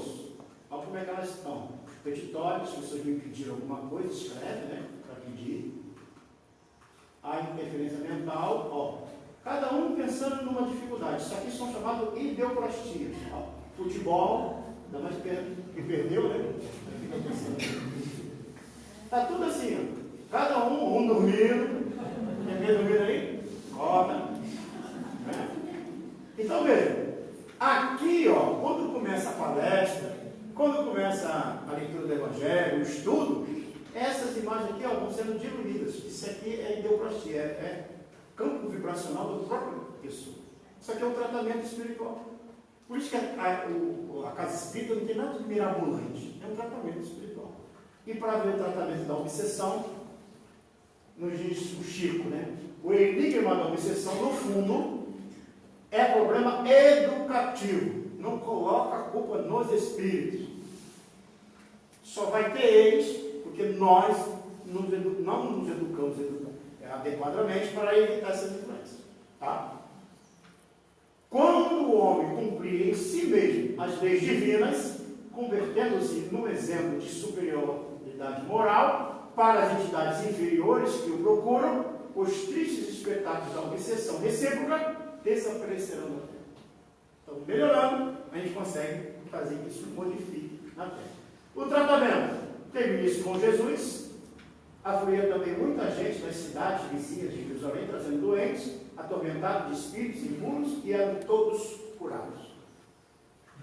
[SPEAKER 1] olha como é que elas estão. Petitórios, se vocês me pediram alguma coisa, escreve, né, para pedir. A interferência mental, cada um pensando numa dificuldade. Isso aqui são chamados ideoplastias. Futebol, ainda mais que perdeu, né? Está tudo assim, cada um dormindo. Tem medo dormindo aí? Acorda. Né? Então veja, aqui, quando começa a palestra, quando começa a leitura do Evangelho, o estudo, essas imagens aqui vão sendo diluídas. Isso aqui é ideoplastia, é campo vibracional da própria pessoa. Isso aqui é um tratamento espiritual. Por isso que a casa espírita não tem nada de mirabolante, é um tratamento espiritual. E para ver o tratamento da obsessão, nos diz o Chico, né? O enigma da obsessão, no fundo, é problema educativo. Não coloca a culpa nos espíritos. Só vai ter eles, porque nós não nos educamos adequadamente para evitar essas influências. Tá? Quando o homem cumprir em si mesmo as leis divinas, convertendo-se num exemplo de superioridade moral para as entidades inferiores que o procuram, os tristes espetáculos da obsessão recíproca desaparecerão da Terra. Então, melhorando, a gente consegue fazer que isso modifique na Terra. O tratamento teve início com Jesus, afluía também muita gente das cidades vizinhas de Jerusalém, trazendo doentes, atormentados de espíritos impuros, e eram todos curados.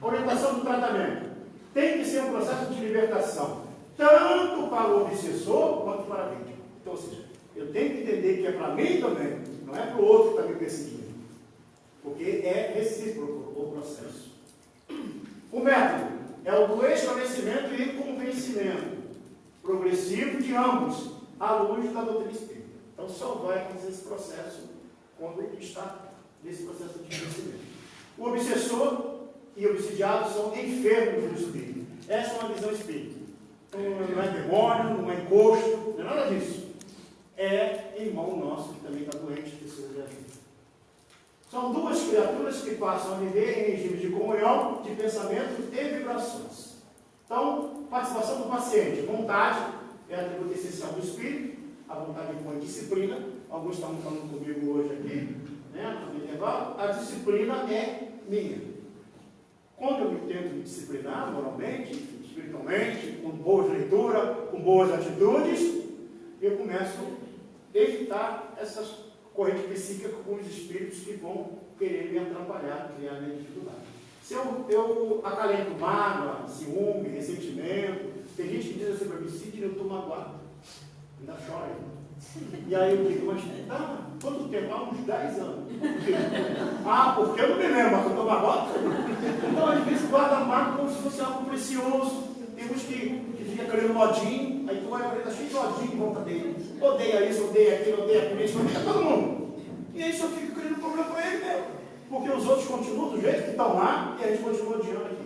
[SPEAKER 1] Orientação do tratamento tem que ser um processo de libertação, tanto para o obsessor quanto para a vítima. Então, ou seja, eu tenho que entender que é para mim também, não é para o outro que está me perseguindo, porque é recíproco o processo. O método é o do esclarecimento e convencimento progressivo de ambos, à luz da doutrina espírita. Então, só vai acontecer esse processo quando ele está nesse processo de conhecimento. O obsessor e obsidiados são enfermos do espírito. Essa é uma visão espírita. Então, não é demônio, não é encosto, não é nada disso. É irmão nosso que também está doente, precisa de ajuda. São duas criaturas que passam a viver em regime de comunhão, de pensamento e vibrações. Então, participação do paciente. Vontade é atributo essencial do espírito. A vontade impõe disciplina. Alguns estavam falando comigo hoje aqui, né, no intervalo. A disciplina é minha. Quando eu me tento me disciplinar moralmente, espiritualmente, com boas leituras, com boas atitudes, eu começo a evitar essas correntes psíquicas com os espíritos que vão querer me atrapalhar, criar minha dificuldade. Se eu acalento mágoa, ciúme, ressentimento, tem gente que diz assim para mim, Sidney, eu estou magoado, ainda chora ainda. E aí eu digo, mas quanto tempo? Há uns 10 anos. Porque eu não me lembro, mas eu estou magoado. Então, às vezes, guarda mágoa como se fosse algo precioso. Tem uns que fica querendo modinho, aí tu vai ver, está cheio de modinho em volta dele. Odeia isso, odeia aquilo, odeia aquilo, odeia todo mundo. E aí só fica criando problema com ele mesmo. Porque os outros continuam do jeito que estão lá e a gente continua odiando aqui.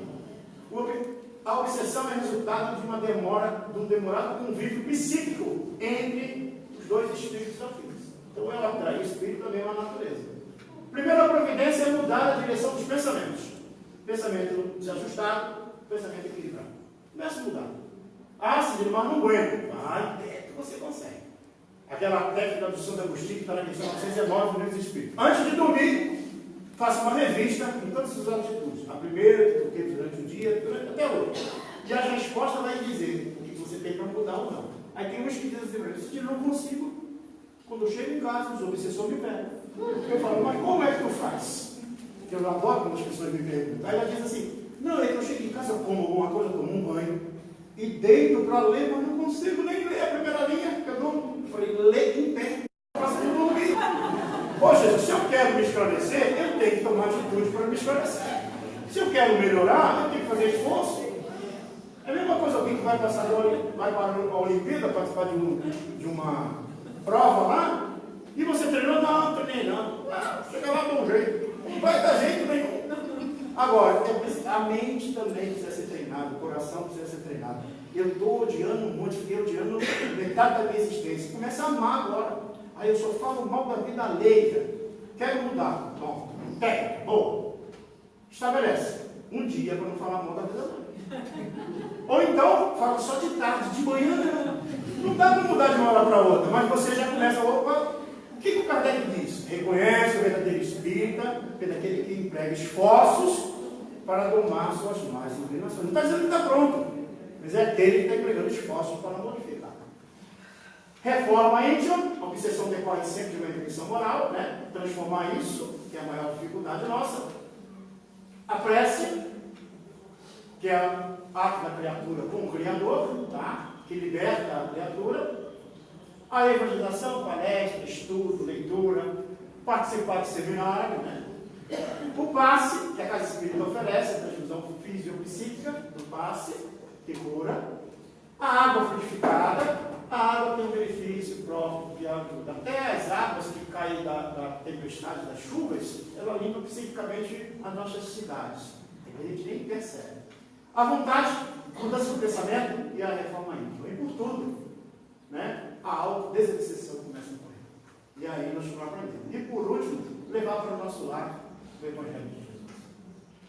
[SPEAKER 1] A obsessão é resultado de uma demora, de um demorado convívio psíquico entre os dois espíritos afins. Então ela atrai o espírito também é uma natureza. Primeira providência é mudar a direção dos pensamentos. Pensamento desajustado, pensamento equilibrado. Começa a mudar. Sidney, mas não aguento. Vai, você consegue. Aquela técnica do Santo Agostinho que está na lição 919 do Livro dos Espíritos. Antes de dormir, faça uma revista em todas as suas atitudes. A primeira, que durante o dia, até hoje. E a resposta vai dizer o que você tem para mudar ou não. Aí tem uns que dizem assim, Sidney, não consigo. Quando eu chego em casa, os obsessores me pegam. Eu falo, mas como é que tu faz? Porque eu adoro quando as pessoas me perguntam. Aí ela diz assim, não, é que eu chego em casa, eu como alguma coisa, tomo um banho e deito para ler, mas não consigo nem ler a primeira linha, porque eu falei, lê em pé, faço de dormir. Poxa, se eu quero me esclarecer, eu tenho que tomar atitude para me esclarecer. Se eu quero melhorar, eu tenho que fazer esforço. É a mesma coisa alguém que vai passar, vai para a Olimpíada, participar de uma prova lá, e você treinou? Não, treinei não. Chega lá de um jeito. Não vai dar jeito nenhum. Agora, a mente também precisa ser treinada, o coração precisa ser treinado. Eu estou odiando um monte, fiquei odiando metade da minha existência. Começa a amar agora. Aí eu só falo mal da vida alheia. Quero mudar. Bom, boa. Estabelece um dia para não falar mal da vida alheia. Ou então, fala só de tarde, de manhã não dá para mudar de uma hora para outra, mas você já começa, opa, o que o Kardec diz? Reconhece o verdadeiro espírita, pelo aquele que emprega esforços para domar suas más inclinações. Não está dizendo que está pronto, mas é aquele que está empregando esforços para modificar. Reforma íntima, a obsessão decorre sempre de uma intervenção moral, né? Transformar isso, que é a maior dificuldade nossa. A prece, que é o ato da criatura com o Criador, tá? Que liberta a criatura. A evangelização, palestra, estudo, leitura, participar de seminário, né? O passe, que a Casa Espírita oferece, a transfusão fisiopsíquica do passe, que cura. A água frutificada, a água tem um benefício próprio que ajuda. Até as águas que caem da tempestade, das chuvas, ela limpa psiquicamente as nossas cidades. A gente nem percebe. A vontade, mudança do pensamento e a reforma íntima. E por tudo, né? A autodesobsessão começa a correr. E aí nós vamos aprendendo. E por último, levar para o nosso lar o Evangelho de Jesus.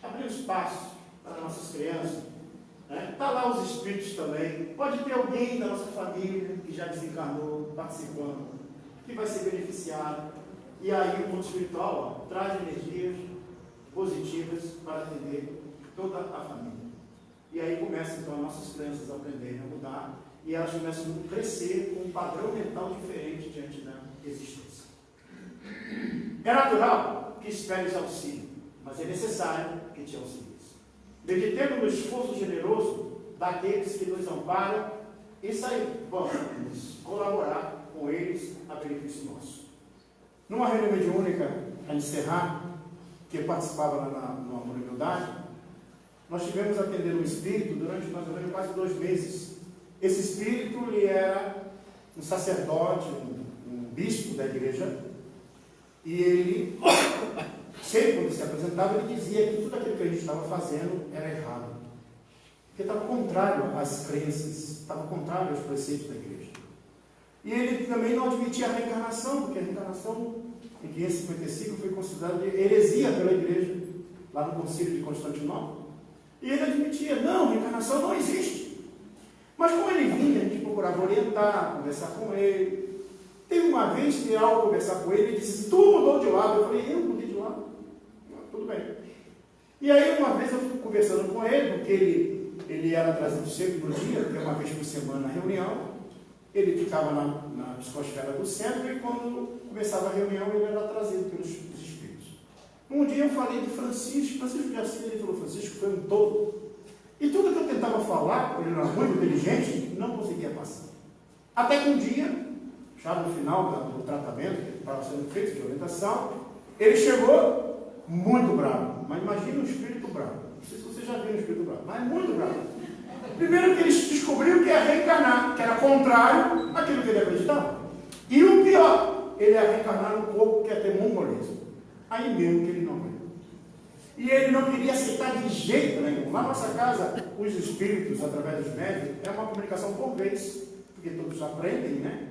[SPEAKER 1] Abrir espaço para nossas crianças. Está lá os espíritos também. Pode ter alguém da nossa família que já desencarnou, participando, que vai ser beneficiado. E aí o mundo espiritual traz energias positivas para atender toda a família. E aí começam então as nossas crianças a aprenderem a mudar e elas começam a crescer com um padrão mental diferente diante da existência. É natural que esperes auxílio, mas é necessário que te auxilies. Meditemos no esforço generoso daqueles que nos amparam e vamos colaborar com eles a benefício nosso. Numa reunião mediúnica, a encerrar, que eu participava lá no Amor e Humildade, nós tivemos atendendo um espírito durante mais ou menos quase 2 meses. Esse espírito ele era um sacerdote, um bispo da igreja, e ele sempre quando se apresentava, ele dizia que tudo aquilo que a gente estava fazendo era errado. Porque estava contrário às crenças, estava contrário aos preceitos da igreja. E ele também não admitia a reencarnação, porque a reencarnação em 555 foi considerada heresia pela igreja, lá no concílio de Constantinopla. E ele admitia, não, reencarnação não existe. Mas como ele vinha, a gente procurava orientar, conversar com ele. Teve uma vez que ao conversar com ele, ele disse, tu mudou de lado. Eu falei, eu mudei de lado? Tudo bem. E aí uma vez eu fui conversando com ele, porque ele era trazido sempre no dia, porque uma vez por semana na reunião. Ele ficava na psicosfera do centro e quando começava a reunião ele era trazido pelos espíritos. Um dia eu falei de Francisco de Assis, ele falou, Francisco foi um todo. E tudo que eu tentava falar, ele era muito inteligente, não conseguia passar. Até que um dia, já no final do tratamento, que estava sendo feito de orientação, ele chegou muito bravo. Mas imagina um espírito bravo. Não sei se você já viu um espírito bravo, mas muito bravo. Primeiro que ele descobriu que ia reencarnar, que era contrário àquilo que ele acreditava. E o pior, ele ia reencarnar no corpo que ia ter mongolismo. Aí mesmo que ele não veio. E ele não queria aceitar de jeito nenhum. Na nossa casa, os espíritos, através dos médios, é uma comunicação por vez, porque todos aprendem, né?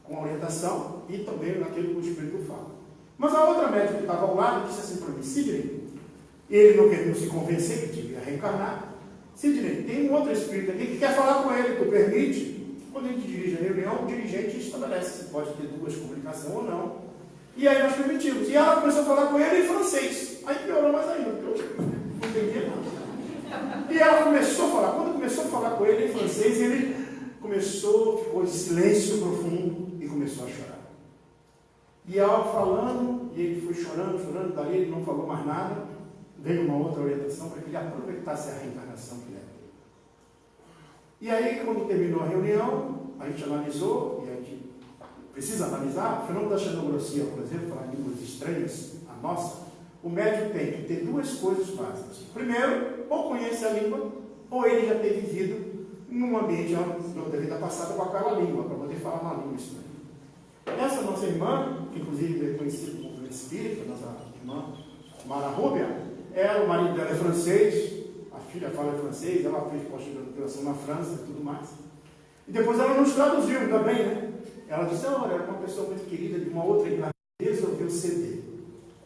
[SPEAKER 1] Com a orientação e também naquilo que o espírito fala. Mas a outra médica que estava ao lado disse assim para mim, Sidney, ele não queria se convencer que devia reencarnar. Sidney, tem um outro espírito aqui que quer falar com ele, tu permite? Quando a gente dirige a reunião, o dirigente estabelece se pode ter duas comunicações ou não. E aí nós permitimos. E ela começou a falar com ele em francês. Aí piorou mais ainda, porque eu não entendia nada. E ela começou a falar. Quando começou a falar com ele em francês, ele ficou em silêncio profundo e começou a chorar. E ela falando, e ele foi chorando, daí ele não falou mais nada. Veio uma outra orientação para que ele aproveitasse a reencarnação que ele era. E aí, quando terminou a reunião, a gente analisou, e a gente precisa analisar, o fenômeno da xenogrossia, por exemplo, falar línguas estranhas, a nossa, o médico tem que ter duas coisas básicas. Primeiro, ou conhece a língua, ou ele já ter vivido num ambiente da vida passada com aquela língua, para poder falar uma língua estranha. Essa nossa irmã, que inclusive é conhecida como movimento espírita, nossa irmã Mara Rubia, o marido dela é francês, a filha fala francês, ela fez pós-graduação na França e tudo mais. E depois ela nos traduziu também, né? Ela disse, olha, era uma pessoa muito querida de uma outra igreja, resolveu ceder.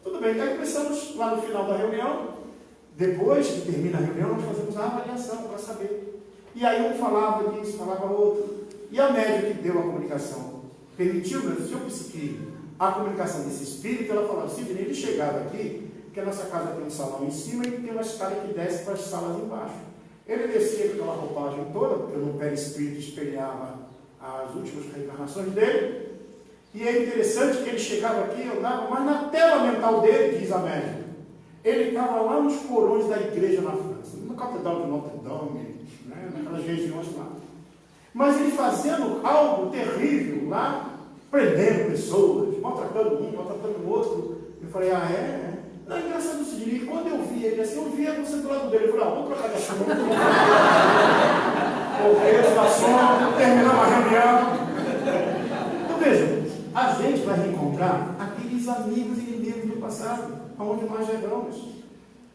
[SPEAKER 1] Tudo bem, então começamos lá no final da reunião, depois que termina a reunião, nós fazemos a avaliação para saber. E aí um falava disso, falava outro. E a médica que deu a comunicação, permitiu, no seu psique, a comunicação desse espírito, ela falava, Sidney, ele chegava aqui, porque a nossa casa tem um salão em cima e tem uma escada que desce para as salas embaixo. Ele descia com aquela roupagem toda, porque no perispírito espelhava as últimas reencarnações dele. E é interessante que ele chegava aqui, andava, mas na tela mental dele, diz a médica, ele estava lá nos porões da igreja na França, no Catedral de Notre Dame, né, naquelas regiões lá. Mas ele fazendo algo terrível lá, prendendo pessoas, maltratando um, maltratando o outro. Eu falei, é? Não, é engraçado o seguinte, quando eu vi ele assim, eu via você do lado dele. Eu falei, vamos trocar de assunto. Voltei da sombra, terminamos a reunião. Então veja, a gente vai reencontrar aqueles amigos e inimigos do passado, aonde nós chegamos.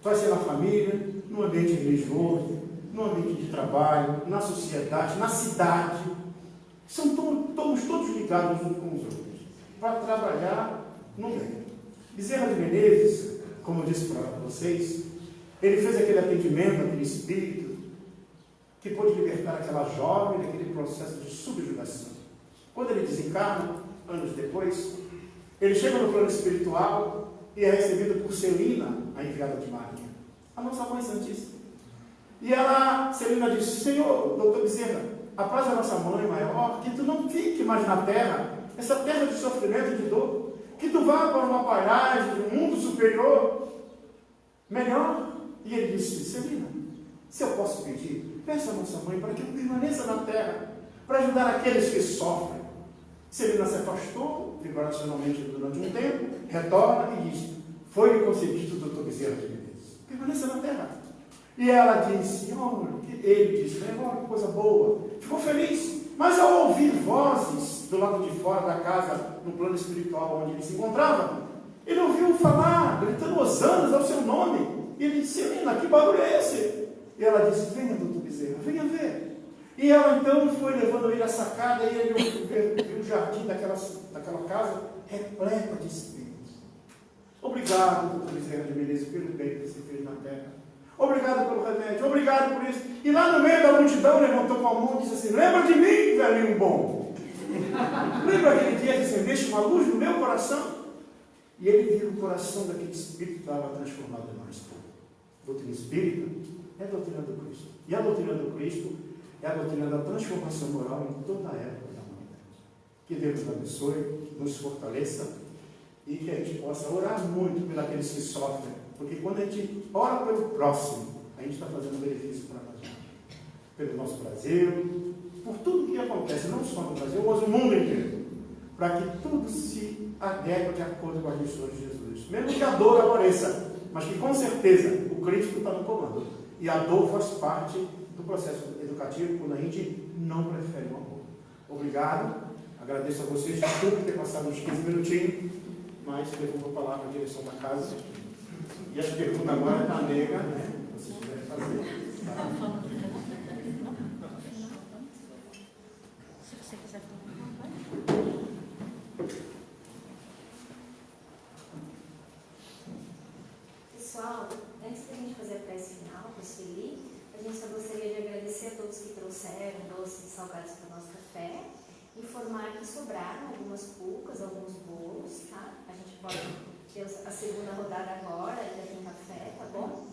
[SPEAKER 1] Vai ser na família, no ambiente religioso, no ambiente de trabalho, na sociedade, na cidade. Estamos todos ligados uns com os outros, para trabalhar no bem. Bezerra de Menezes, como eu disse para vocês, ele fez aquele atendimento, aquele espírito, que pôde libertar aquela jovem daquele processo de subjugação. Quando ele desencarna, anos depois, ele chega no plano espiritual e é recebido por Celina, a enviada de Maria, a nossa Mãe Santíssima. E Celina disse, Senhor, doutor Bezerra, após a nossa mãe maior, que tu não fique mais na terra, essa terra de sofrimento e de dor, que tu vá para uma paragem, um mundo superior, melhor. E ele disse, Celina, se eu posso pedir, peça a nossa mãe para que eu permaneça na terra, para ajudar aqueles que sofrem. Celina se afastou, vibracionalmente durante um tempo, retorna e diz, foi-lhe concedido o doutor Bezerra de Menezes, permaneça na terra. E ela disse, ele disse, olha que coisa boa, ficou feliz, mas ao ouvir vozes do lado de fora da casa, no plano espiritual onde ele se encontrava, Ele ouviu falar, gritando hosanas ao seu nome. E ele disse: Menina, que barulho é esse? E ela disse: venha, doutor Bezerra, venha ver. E ela então foi levando ele à sacada e ele viu o jardim daquela casa repleta de espíritos. Obrigado, doutor Bezerra de Menezes, pelo bem que você fez na terra. Obrigado pelo remédio, obrigado por isso. E lá no meio da multidão levantou com a mão e disse assim: lembra de mim, velhinho bom? Lembra aquele dia que você deixa uma luz no meu coração? E ele viu o coração daquele espírito que estava transformado em nós. Doutrina espírita é a doutrina do Cristo. E a doutrina do Cristo é a doutrina da transformação moral em toda a época da humanidade. Que Deus nos abençoe, nos fortaleça e que a gente possa orar muito por aqueles que sofrem. Porque quando a gente ora pelo próximo, a gente está fazendo benefício para nós mesmos. Pelo nosso Brasil, por tudo que acontece, não só no Brasil, mas no mundo inteiro. Para que tudo se adeque de acordo com as lições de Jesus. Mesmo que a dor apareça, mas que com certeza o Cristo está no comando. E a dor faz parte do processo educativo quando a gente não prefere o amor. Obrigado. Agradeço a vocês por ter passado uns 15 minutinhos, mas devolvo a palavra à direção da casa. E as perguntas agora está nega, né? Vocês puderem fazer. Tá?
[SPEAKER 3] Se você quiser falar.
[SPEAKER 4] Pessoal, antes da gente fazer a prece final, para o Sueli, a gente só gostaria de agradecer a todos que trouxeram doces e salgados para o nosso café, informar que sobraram algumas cucas, alguns bolos, tá? A gente pode ter a segunda rodada agora, ainda tem café, tá bom?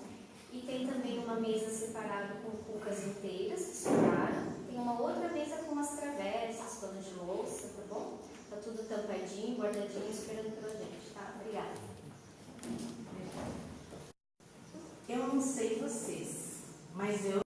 [SPEAKER 4] E tem também uma mesa separada com cucas inteiras que sobraram, tem uma outra mesa com as travessas, pano de louça, tá bom? Tá tudo tampadinho, guardadinho, esperando pela gente, tá? Obrigada.
[SPEAKER 3] Eu não sei vocês, mas eu